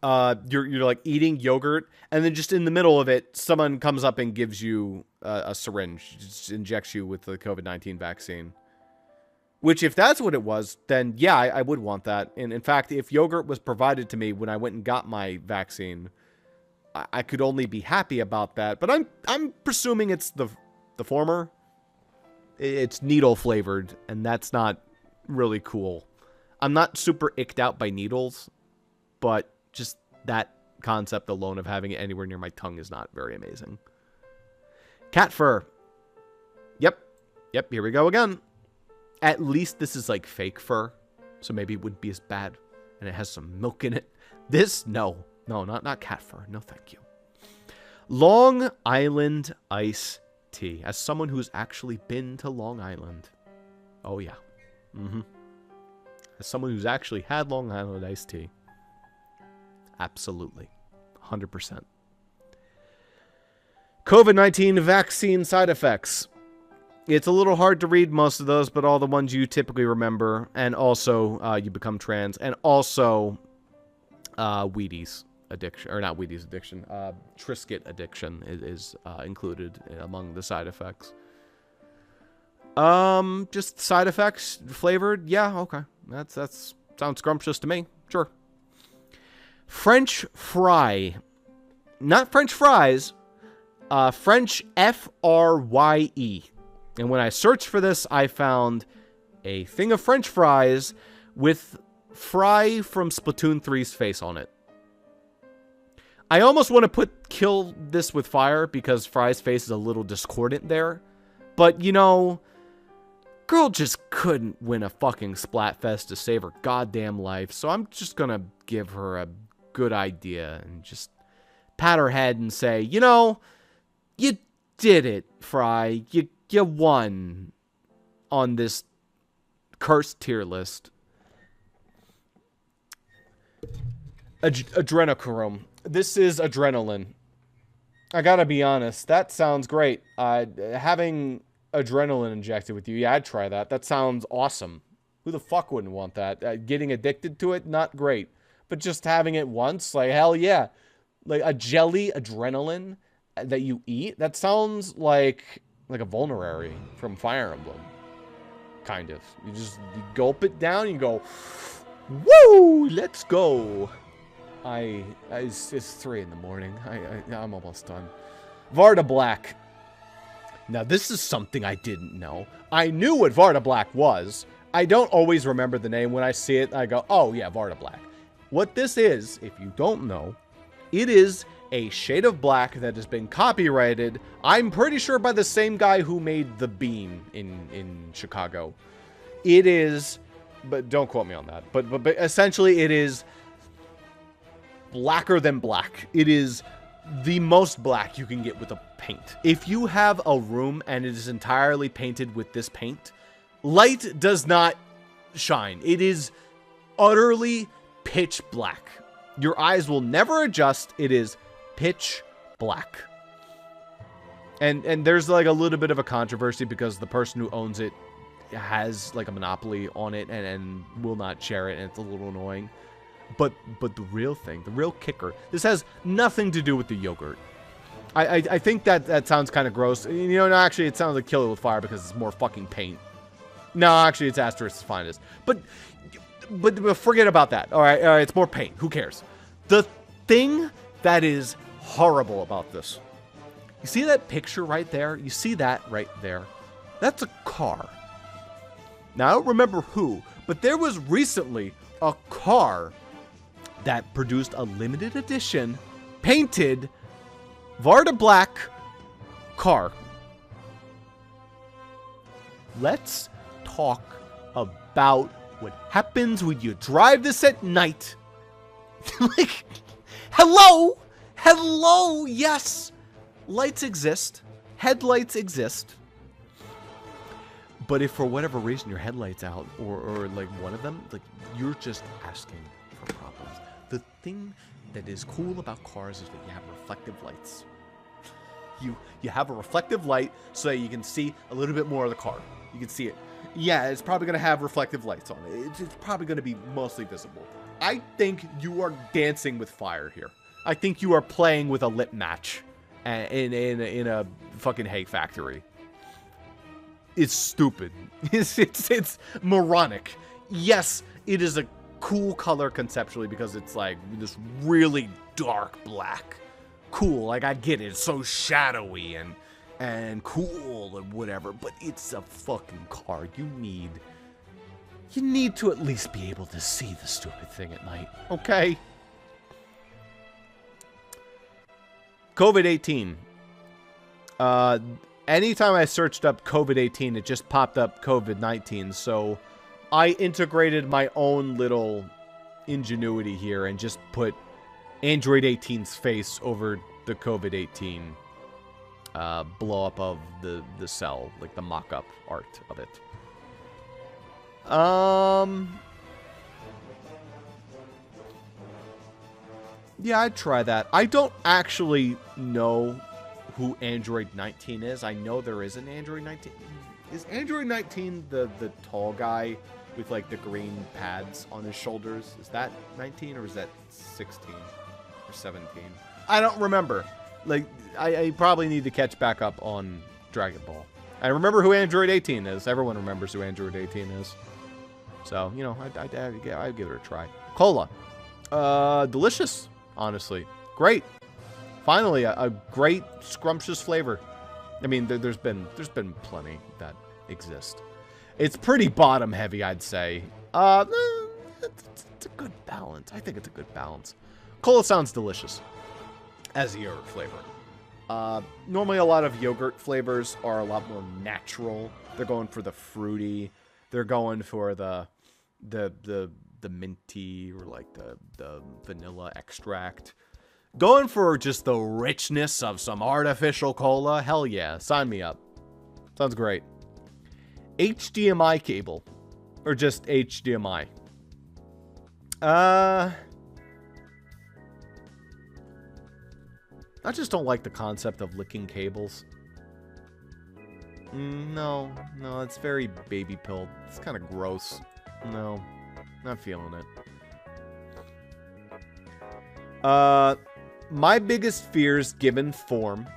you're like eating yogurt and then just in the middle of it, someone comes up and gives you a syringe, just injects you with the COVID-19 vaccine. Which, if that's what it was, then yeah, I would want that. And in fact, if yogurt was provided to me when I went and got my vaccine, I could only be happy about that. But I'm presuming it's the former. It's needle flavored, and that's not really cool. I'm not super icked out by needles, but just that concept alone of having it anywhere near my tongue is not very amazing. Cat fur. Yep, here we go again. At least this is like fake fur, so maybe it wouldn't be as bad, and it has some milk in it. This, no, not cat fur. No, thank you. Long Island iced tea. As someone who's actually been to Long Island. Oh, yeah. As someone who's actually had Long Island iced tea. Absolutely. 100%. COVID-19 vaccine side effects. It's a little hard to read most of those, but all the ones you typically remember. And also, you become trans. And also, Wheaties addiction. Or not Wheaties addiction. Triscuit addiction is included among the side effects. Just side effects. Flavored. Yeah, okay. That's sounds scrumptious to me. Sure. French fry. Not French fries. French F-R-Y-E. And when I searched for this, I found a thing of French fries with Fry from Splatoon 3's face on it. I almost want to kill this with fire because Fry's face is a little discordant there. But, you know, Girl just couldn't win a fucking Splatfest to save her goddamn life, so I'm just gonna give her a good idea and just pat her head and say, you know, you did it, Fry. You won on this cursed tier list. Adrenochrome. This is adrenaline. I gotta be honest, that sounds great. Having adrenaline injected with you, yeah, I'd try that. That sounds awesome. Who the fuck wouldn't want that? Getting addicted to it, not great. But just having it once, like, hell yeah. Like, a jelly adrenaline that you eat, that sounds like a vulnerary from Fire Emblem. Kind of. You gulp it down, you go, woo, let's go. It's 3 in the morning. I'm almost done. Varda Black. Now, this is something I didn't know. I knew what Varda Black was. I don't always remember the name. When I see it, I go, oh, yeah, Varda Black. What this is, if you don't know, it is a shade of black that has been copyrighted, I'm pretty sure, by the same guy who made the beam in Chicago. It is, but don't quote me on that, but essentially it is blacker than black. It is the most black you can get with a paint. If you have a room and it is entirely painted with this paint, light does not shine. It is utterly pitch black. Your eyes will never adjust. It is pitch black. And there's like a little bit of a controversy because the person who owns it has like a monopoly on it and will not share it, and it's a little annoying. But the real thing, the real kicker, this has nothing to do with the yogurt. I think that sounds kind of gross. You know, no, actually, it sounds like Kill It With Fire because it's more fucking paint. No, actually, it's Asterisk's finest. But forget about that. All right, it's more paint. Who cares? The thing that is horrible about this, you see that picture right there? You see that right there? That's a car. Now, I don't remember who, but there was recently a car that produced a limited edition painted Varda Black car. Let's talk about what happens when you drive this at night. Like, hello, yes, lights exist, headlights exist, but if for whatever reason your headlight's out, or like one of them, like, you're just asking for problems. The thing that is cool about cars is that you have reflective lights. You have a reflective light so that you can see a little bit more of the car. You can see it. Yeah, it's probably going to have reflective lights on it. It's probably going to be mostly visible. I think you are dancing with fire here. I think you are playing with a lit match in a fucking hay factory. It's stupid. It's moronic. Yes, it is a cool color conceptually because it's like this really dark black. Cool, like, I get it. It's so shadowy and cool and whatever, but it's a fucking car. You need to at least be able to see the stupid thing at night, okay? COVID-18. Anytime I searched up COVID-18, it just popped up COVID-19, so I integrated my own little ingenuity here and just put Android 18's face over the COVID-18 blow up of the cell, like the mock-up art of it. Yeah, I'd try that. I don't actually know who Android 19 is. I know there is an Android 19. Is Android 19 the tall guy with like the green pads on his shoulders? Is that 19 or is that 16 or 17? I don't remember. Like, I probably need to catch back up on Dragon Ball. I remember who Android 18 is. Everyone remembers who Android 18 is. So, you know, I'd give it a try. Cola. Delicious, honestly. Great. Finally, a great, scrumptious flavor. I mean, there's been plenty that exist. It's pretty bottom heavy, I'd say. It's a good balance. I think it's a good balance. Cola sounds delicious as a yogurt flavor. Normally, a lot of yogurt flavors are a lot more natural They're going for the fruity. They're going for the minty or like the vanilla extract. Going for just the richness of some artificial cola. Hell yeah, sign me up. Sounds great. HDMI cable, or just HDMI. I just don't like the concept of licking cables. No, it's very baby pilled. It's kind of gross. No, not feeling it. My biggest fears given form,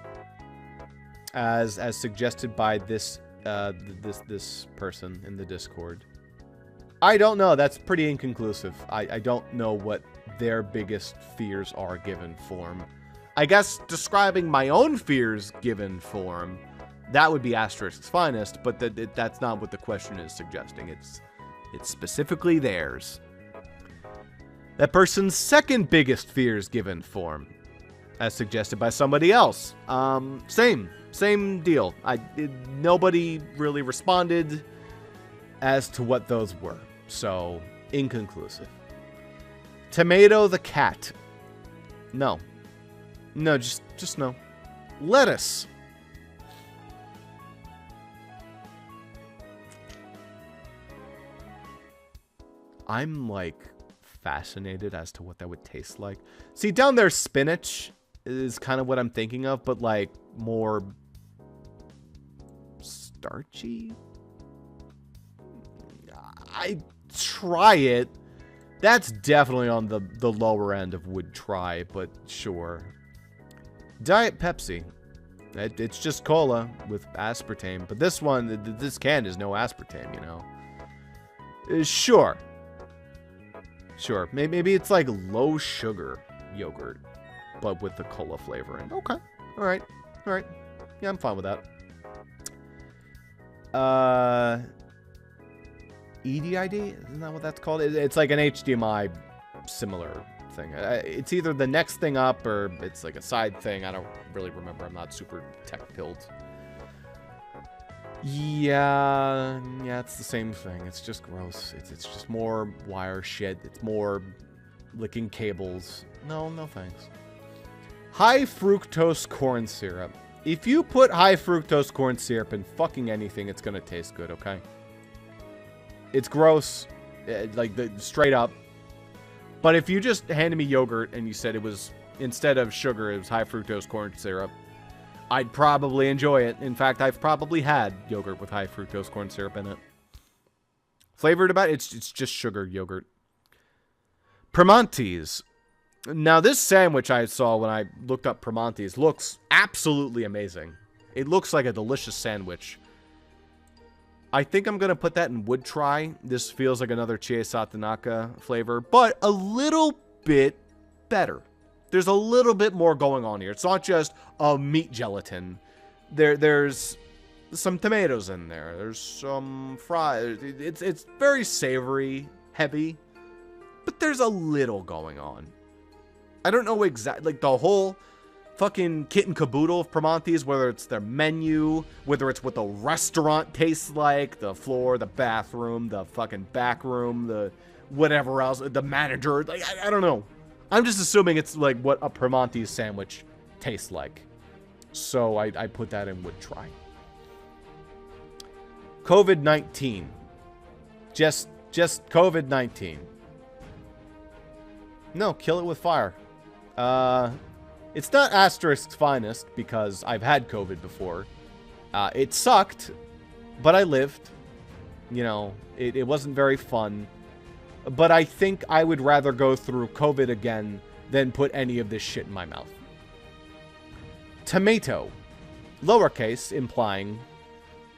as suggested by this this person in the Discord. I don't know. That's pretty inconclusive. I don't know what their biggest fears are given form. I guess describing my own fears given form, that would be Asterisk's finest, but that's not what the question is suggesting. It's specifically theirs. That person's second biggest fears given form, as suggested by somebody else. Same deal. Nobody really responded as to what those were, so inconclusive. Tomato the cat. No, just no. Lettuce. I'm like fascinated as to what that would taste like. See, down there, spinach is kind of what I'm thinking of, but like more starchy. I try it. That's definitely on the lower end of would try, but sure. Diet Pepsi. It's just cola with aspartame, but this can is no aspartame, you know. Sure. Maybe it's like low sugar yogurt, but with the cola flavoring. Okay. All right. Yeah, I'm fine with that. EDID? Isn't that what that's called? It's like an HDMI similar thing. It's either the next thing up or it's like a side thing. I don't really remember. I'm not super tech-pilled. Yeah, it's the same thing. It's just gross. It's just more wire shit. It's more licking cables. No thanks. High fructose corn syrup. If you put high fructose corn syrup in fucking anything, it's gonna taste good, okay? It's gross, like straight up. But if you just handed me yogurt and you said it was, instead of sugar, it was high fructose corn syrup, I'd probably enjoy it. In fact, I've probably had yogurt with high fructose corn syrup in it. Flavored about it, it's just sugar yogurt. Primanti's. Now, this sandwich I saw when I looked up Primanti's looks absolutely amazing. It looks like a delicious sandwich. I think I'm going to put that in would try. This feels like another Chie Satanaka flavor, but a little bit better. There's a little bit more going on here. It's not just a meat gelatin. There's some tomatoes in there. There's some fries. It's very savory, heavy, but there's a little going on. I don't know exactly, like the whole fucking kit and caboodle of Primanti's, whether it's their menu, whether it's what the restaurant tastes like, the floor, the bathroom, the fucking back room, the whatever else, the manager, like, I don't know. I'm just assuming it's like what a Primanti's sandwich tastes like. So I put that in would try. COVID-19. Just COVID-19. No, kill it with fire. It's not Asterisk's finest because I've had COVID before. It sucked, but I lived. You know, it wasn't very fun. But I think I would rather go through COVID again than put any of this shit in my mouth. Tomato. Lowercase, implying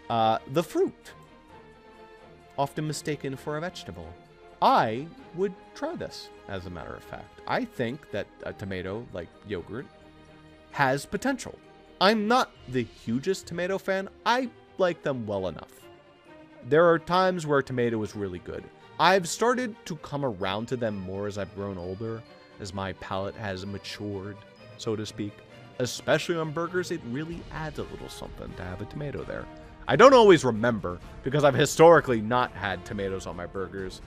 the fruit. Often mistaken for a vegetable. I would try this, as a matter of fact. I think that a tomato, like yogurt, has potential. I'm not the hugest tomato fan. I like them well enough. There are times where tomato is really good. I've started to come around to them more as I've grown older, as my palate has matured, so to speak. Especially on burgers, it really adds a little something to have a tomato there. I don't always remember because I've historically not had tomatoes on my burgers.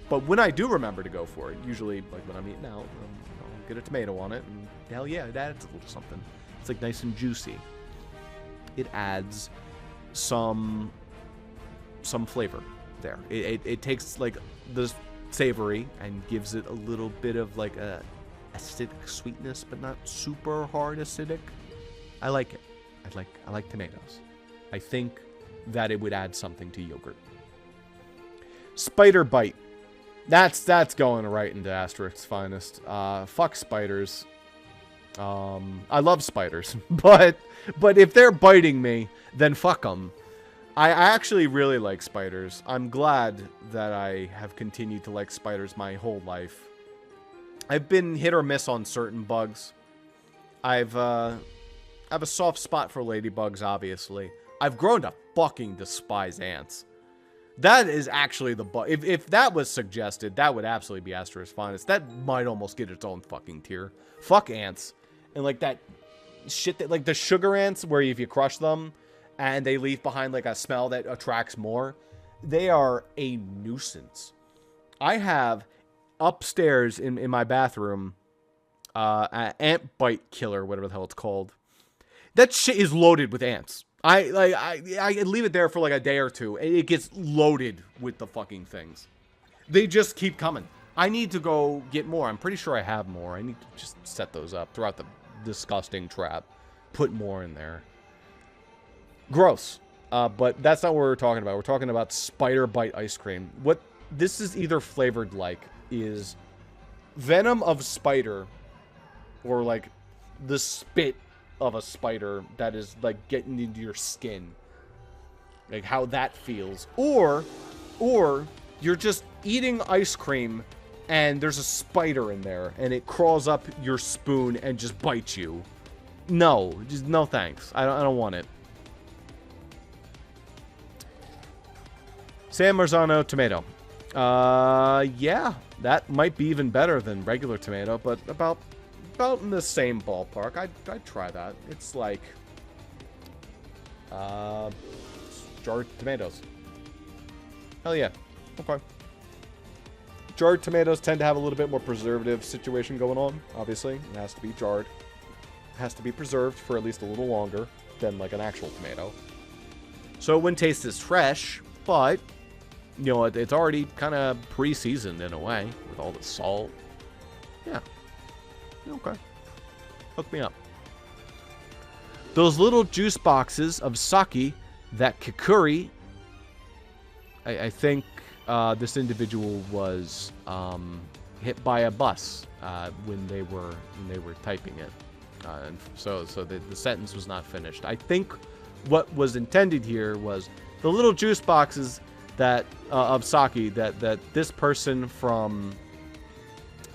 But when I do remember to go for it, usually like when I'm eating out, I'll get a tomato on it, and hell yeah, it adds a little something. It's like nice and juicy. It adds some flavor there. It takes like the savory and gives it a little bit of like a acidic sweetness, but not super hard acidic. I like it. I like tomatoes. I think that it would add something to yogurt. Spider bite. That's going right into Asterisk's finest. Fuck spiders. I love spiders, but if they're biting me, then fuck them. I actually really like spiders. I'm glad that I have continued to like spiders my whole life. I've been hit or miss on certain bugs. I have a soft spot for ladybugs, obviously. I've grown to fucking despise ants. That is actually the bug. If that was suggested, that would absolutely be Asterisk's finest. That might almost get its own fucking tier. Fuck ants. And like that shit that, like the sugar ants, where if you crush them and they leave behind like a smell that attracts more, they are a nuisance. I have upstairs in my bathroom an ant bite killer, whatever the hell it's called. That shit is loaded with ants. I leave it there for like a day or two, and it gets loaded with the fucking things. They just keep coming. I need to go get more. I'm pretty sure I have more. I need to just set those up throughout the disgusting trap. Put more in there. Gross. But that's not what we're talking about. We're talking about spider bite ice cream. What this is either flavored like is venom of spider, or like the spit of a spider that is like getting into your skin, like how that feels, or you're just eating ice cream and there's a spider in there and it crawls up your spoon and just bites you. No, just no thanks. I don't want it. San Marzano tomato. Yeah, that might be even better than regular tomato, but about in the same ballpark. I'd try that. It's like jarred tomatoes. Hell yeah. Okay. Jarred tomatoes tend to have a little bit more preservative situation going on. Obviously, it has to be jarred. It has to be preserved for at least a little longer than like an actual tomato. So it wouldn't taste as fresh, but you know, it's already kind of pre-seasoned in a way with all the salt. Yeah. Okay. Hook me up. Those little juice boxes of sake that Kikuri, I think this individual was hit by a bus when they were typing it, and so the sentence was not finished. I think what was intended here was the little juice boxes that of sake that this person from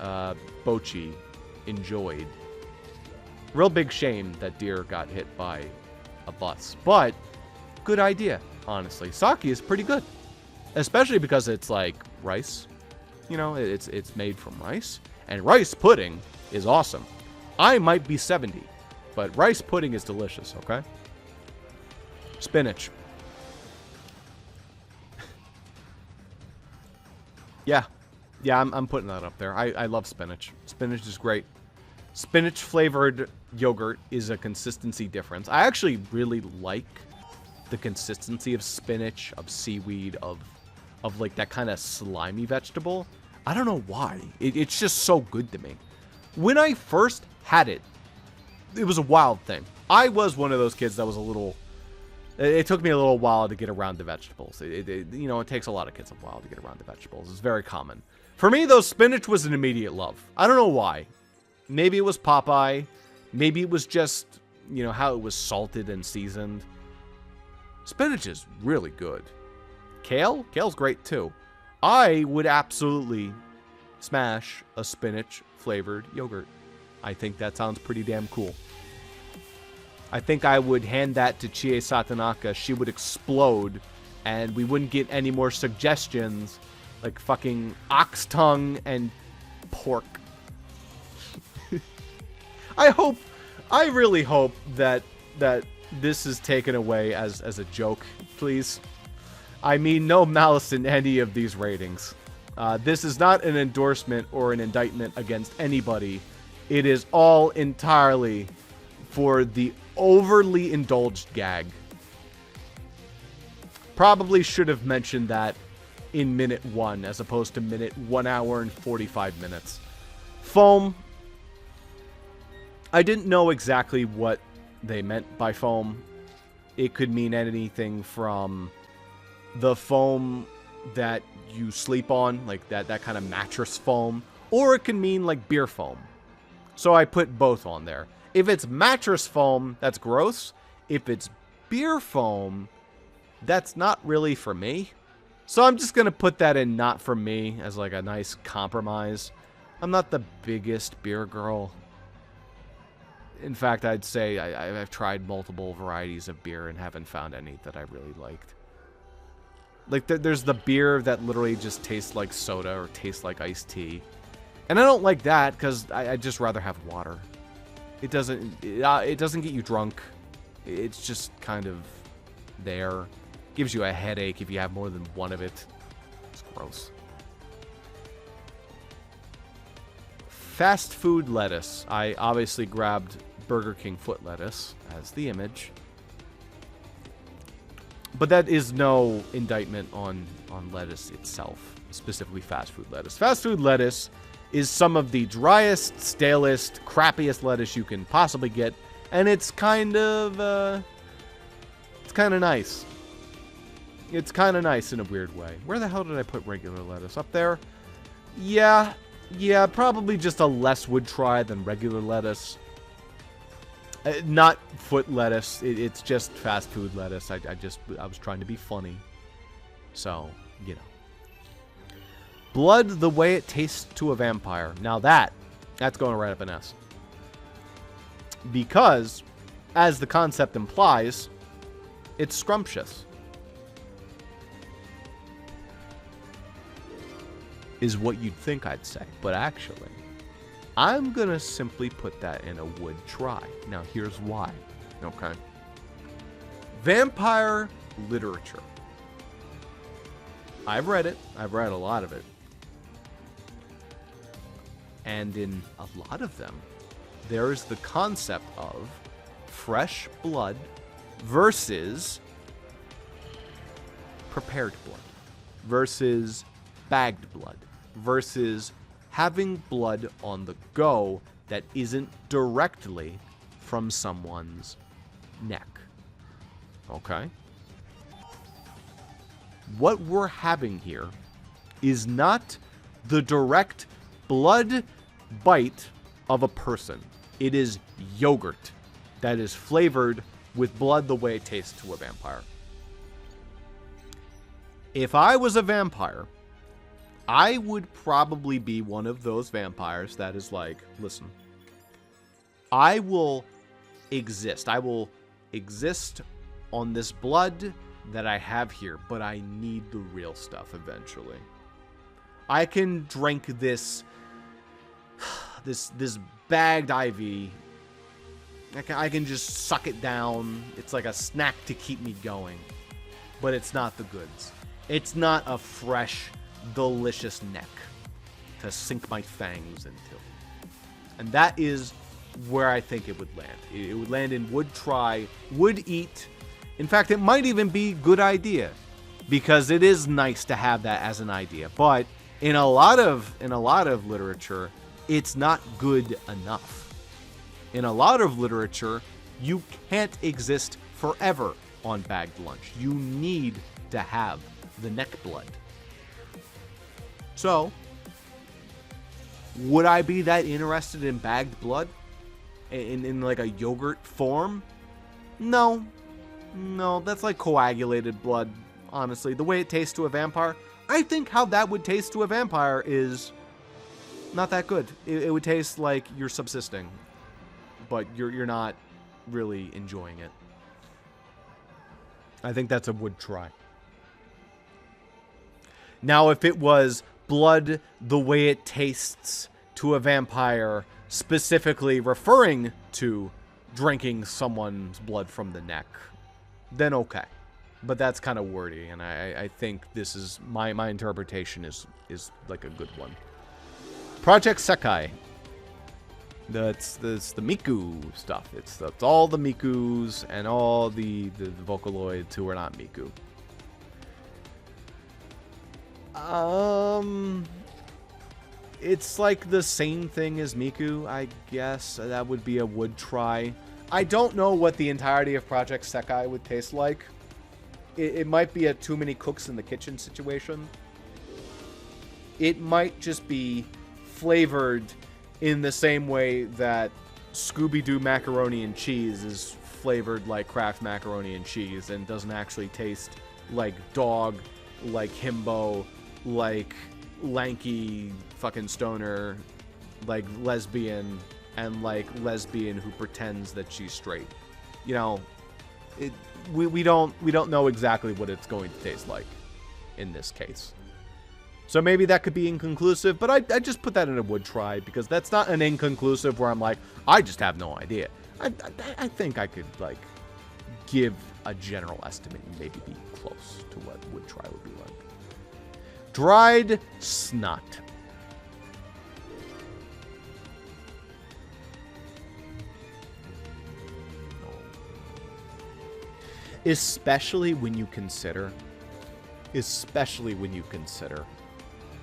Bochi enjoyed. Real big shame that deer got hit by a bus, but good idea, honestly. Sake is pretty good, especially because it's like rice. You know, it's made from rice, and rice pudding is awesome. I might be 70, but rice pudding is delicious. Okay. Spinach. Yeah, I'm putting that up there. I love spinach. Spinach is great. Spinach flavored yogurt is a consistency difference. I actually really like the consistency of spinach, of seaweed, of like that kind of slimy vegetable. I don't know why. It's just so good to me. When I first had it, it was a wild thing. I was one of those kids that was a little... It took me a little while to get around to vegetables. You know, it takes a lot of kids a while to get around to vegetables. It's very common. For me, though, spinach was an immediate love. I don't know why. Maybe it was Popeye. Maybe it was just, you know, how it was salted and seasoned. Spinach is really good. Kale? Kale's great, too. I would absolutely smash a spinach-flavored yogurt. I think that sounds pretty damn cool. I think I would hand that to Chie Satonaka. She would explode, and we wouldn't get any more suggestions like fucking ox tongue and pork. I really hope that this is taken away as a joke, please. I mean no malice in any of these ratings. This is not an endorsement or an indictment against anybody. It is all entirely for the overly indulged gag. Probably should have mentioned that in minute 1 as opposed to minute 1 hour and 45 minutes. Foam. I didn't know exactly what they meant by foam. It could mean anything from the foam that you sleep on, like that kind of mattress foam, or it can mean like beer foam. So I put both on there. If it's mattress foam, that's gross. If it's beer foam, that's not really for me. So I'm just going to put that in not for me as like a nice compromise. I'm not the biggest beer girl. In fact, I'd say I've tried multiple varieties of beer and haven't found any that I really liked. Like, there's the beer that literally just tastes like soda or tastes like iced tea. And I don't like that because I'd just rather have water. It doesn't get you drunk. It's just kind of there. Gives you a headache if you have more than one of it. It's gross. Fast food lettuce. I obviously grabbed Burger King foot lettuce as the image. But that is no indictment on lettuce itself, specifically fast food lettuce. Fast food lettuce is some of the driest, stalest, crappiest lettuce you can possibly get, and it's kind of nice. It's kind of nice in a weird way. Where the hell did I put regular lettuce? Up there? Yeah, probably just a less would try than regular lettuce. Not foot lettuce. It's just fast food lettuce. I was trying to be funny. So, you know. Blood the way it tastes to a vampire. Now that's going right up an S. Because, as the concept implies, it's scrumptious. Is what you'd think I'd say. But actually, I'm going to simply put that in a would try. Now, here's why. Okay. Vampire literature. I've read it. I've read a lot of it. And in a lot of them, there is the concept of fresh blood versus prepared blood versus bagged blood versus having blood on the go that isn't directly from someone's neck. Okay? What we're having here is not the direct blood bite of a person. It is yogurt that is flavored with blood the way it tastes to a vampire. If I was a vampire, I would probably be one of those vampires that is like, listen, I will exist. I will exist on this blood that I have here, but I need the real stuff eventually. I can drink this bagged IV. I can just suck it down. It's like a snack to keep me going. But it's not the goods. It's not a fresh, delicious neck to sink my fangs into. And that is where I think it would land. It would land in would try, would eat. In fact, it might even be good idea, because it is nice to have that as an idea. But in a lot of literature, it's not good enough. In a lot of literature, you can't exist forever on bagged lunch. You need to have the neck blood. So, would I be that interested in bagged blood? In like a yogurt form? No, that's like coagulated blood, honestly. The way it tastes to a vampire, I think how that would taste to a vampire is not that good. It would taste like you're subsisting, but you're not really enjoying it. I think that's a would try. Now, if it was blood the way it tastes to a vampire, specifically referring to drinking someone's blood from the neck, then okay. But that's kind of wordy, and I think this is my interpretation is like a good one. Project Sekai. That's the Miku stuff. It's all the Mikus and all the Vocaloids who are not Miku. It's like the same thing as Miku, I guess. That would be a would try. I don't know what the entirety of Project Sekai would taste like. It might be a too many cooks in the kitchen situation. It might just be flavored in the same way that Scooby-Doo macaroni and cheese is flavored like Kraft macaroni and cheese and doesn't actually taste like dog, like himbo, like lanky fucking stoner, like lesbian, and like lesbian who pretends that she's straight. You know, we don't know exactly what it's going to taste like in this case. So maybe that could be inconclusive, but I just put that in a would try because that's not an inconclusive where I'm like, I just have no idea. I think I could like give a general estimate and maybe be close to what would try would be like. Dried snot. Especially when you consider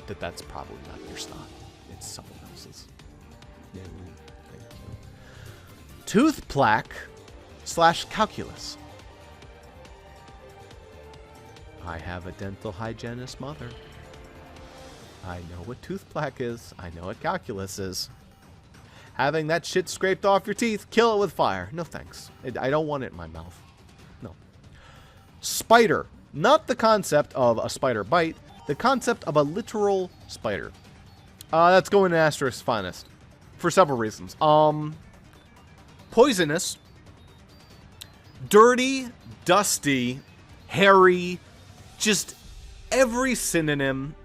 that that's probably not your snot. It's someone else's. Yeah, thank you. Tooth plaque / calculus. I have a dental hygienist mother. I know what tooth plaque is. I know what calculus is. Having that shit scraped off your teeth, kill it with fire. No thanks. I don't want it in my mouth. No. Spider. Not the concept of a spider bite, the concept of a literal spider. That's going to asterisk finest. For several reasons. Poisonous. Dirty, dusty, hairy, just every synonym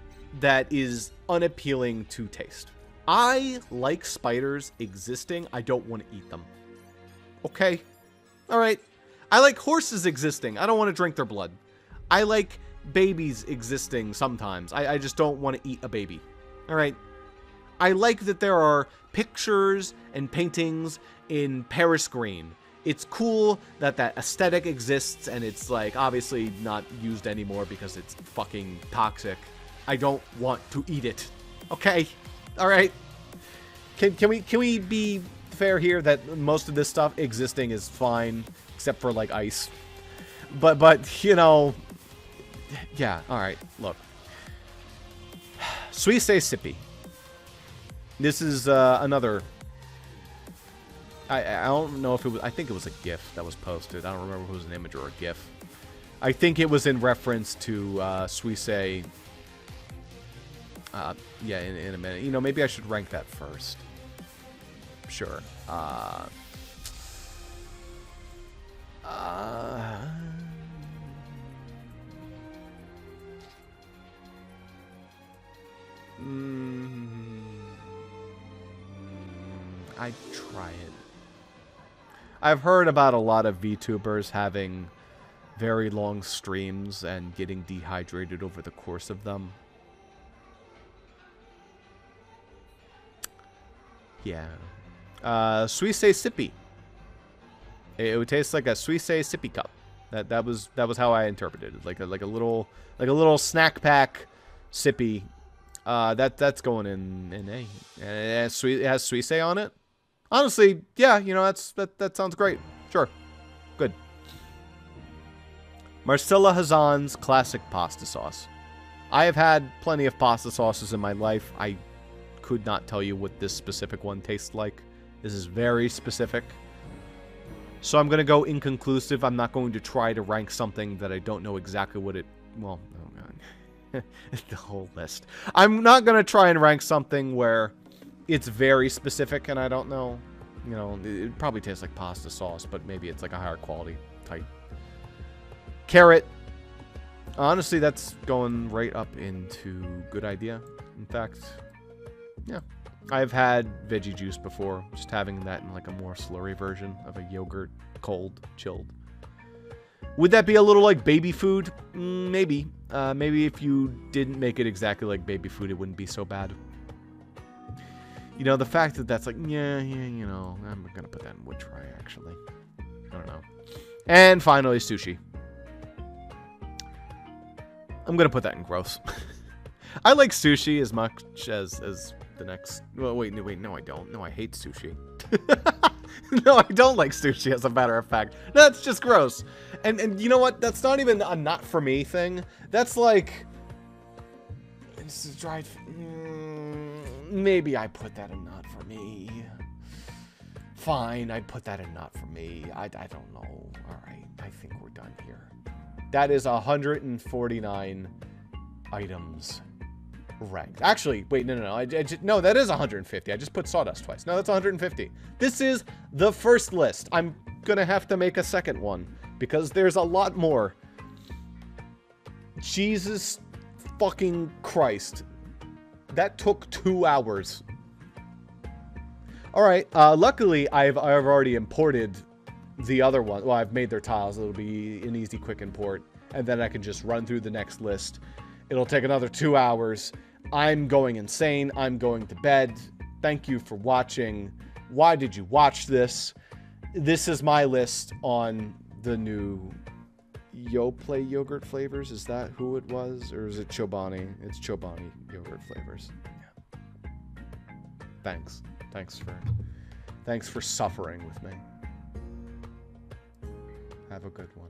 that is unappealing to taste. I like spiders existing. I don't want to eat them. Okay. All right. I like horses existing. I don't want to drink their blood. I like babies existing sometimes. I just don't want to eat a baby. All right. I like that there are pictures and paintings in Paris green. It's cool that that aesthetic exists and it's like obviously not used anymore because it's fucking toxic. I don't want to eat it. Okay. All right. Can we be fair here that most of this stuff existing is fine except for like ice. But you know, yeah, all right. Look. Suisse Sippy. This is another. I don't know if it was. I think it was a GIF that was posted. I don't remember if it was an image or a GIF. I think it was in reference to Suisse. Yeah, in a minute. You know, maybe I should rank that first. Sure. I'd try it. I've heard about a lot of VTubers having very long streams and getting dehydrated over the course of them. Yeah. Suisse Sippy. It would taste like a Suisse Sippy cup. That was how I interpreted it. Like a little snack pack sippy. That's going in A. And it has Suisse on it. Honestly, yeah, you know, that sounds great. Sure. Good. Marcella Hazan's classic pasta sauce. I have had plenty of pasta sauces in my life. I could not tell you what this specific one tastes like. This is very specific. So I'm going to go inconclusive. I'm not going to try to rank something that I don't know exactly what it... Well, oh god. The whole list. I'm not going to try and rank something where it's very specific and I don't know. You know, it probably tastes like pasta sauce, but maybe it's like a higher quality type. Carrot. Honestly, that's going right up into good idea. In fact, yeah. I've had veggie juice before, just having that in like a more slurry version of a yogurt, cold, chilled. Would that be a little like baby food? Maybe. Maybe if you didn't make it exactly like baby food, it wouldn't be so bad. You know, the fact that that's like, yeah, you know, I'm going to put that in wood try, actually. I don't know. And finally, sushi. I'm going to put that in gross. I like sushi as much as the next... Well, wait, no, I don't. No, I hate sushi. No, I don't like sushi, as a matter of fact. That's just gross. And you know what? That's not even a not for me thing. That's like... This is dried... Maybe I put that in not for me. Fine, I'd put that in not for me. I don't know. All right, I think we're done here. That is 149 items ranked. Actually, wait, no. No, that is 150. I just put sawdust twice. No, that's 150. This is the first list. I'm going to have to make a second one because there's a lot more. Jesus fucking Christ. That took 2 hours. All right. Luckily, I've already imported the other one. Well, I've made their tiles. It'll be an easy, quick import. And then I can just run through the next list. It'll take another 2 hours. I'm going insane. I'm going to bed. Thank you for watching. Why did you watch this? This is my list on the new Yoplait yogurt flavors. Is that who it was? Or is it Chobani? It's Chobani yogurt flavors. Yeah. Thanks. Thanks for suffering with me. Have a good one.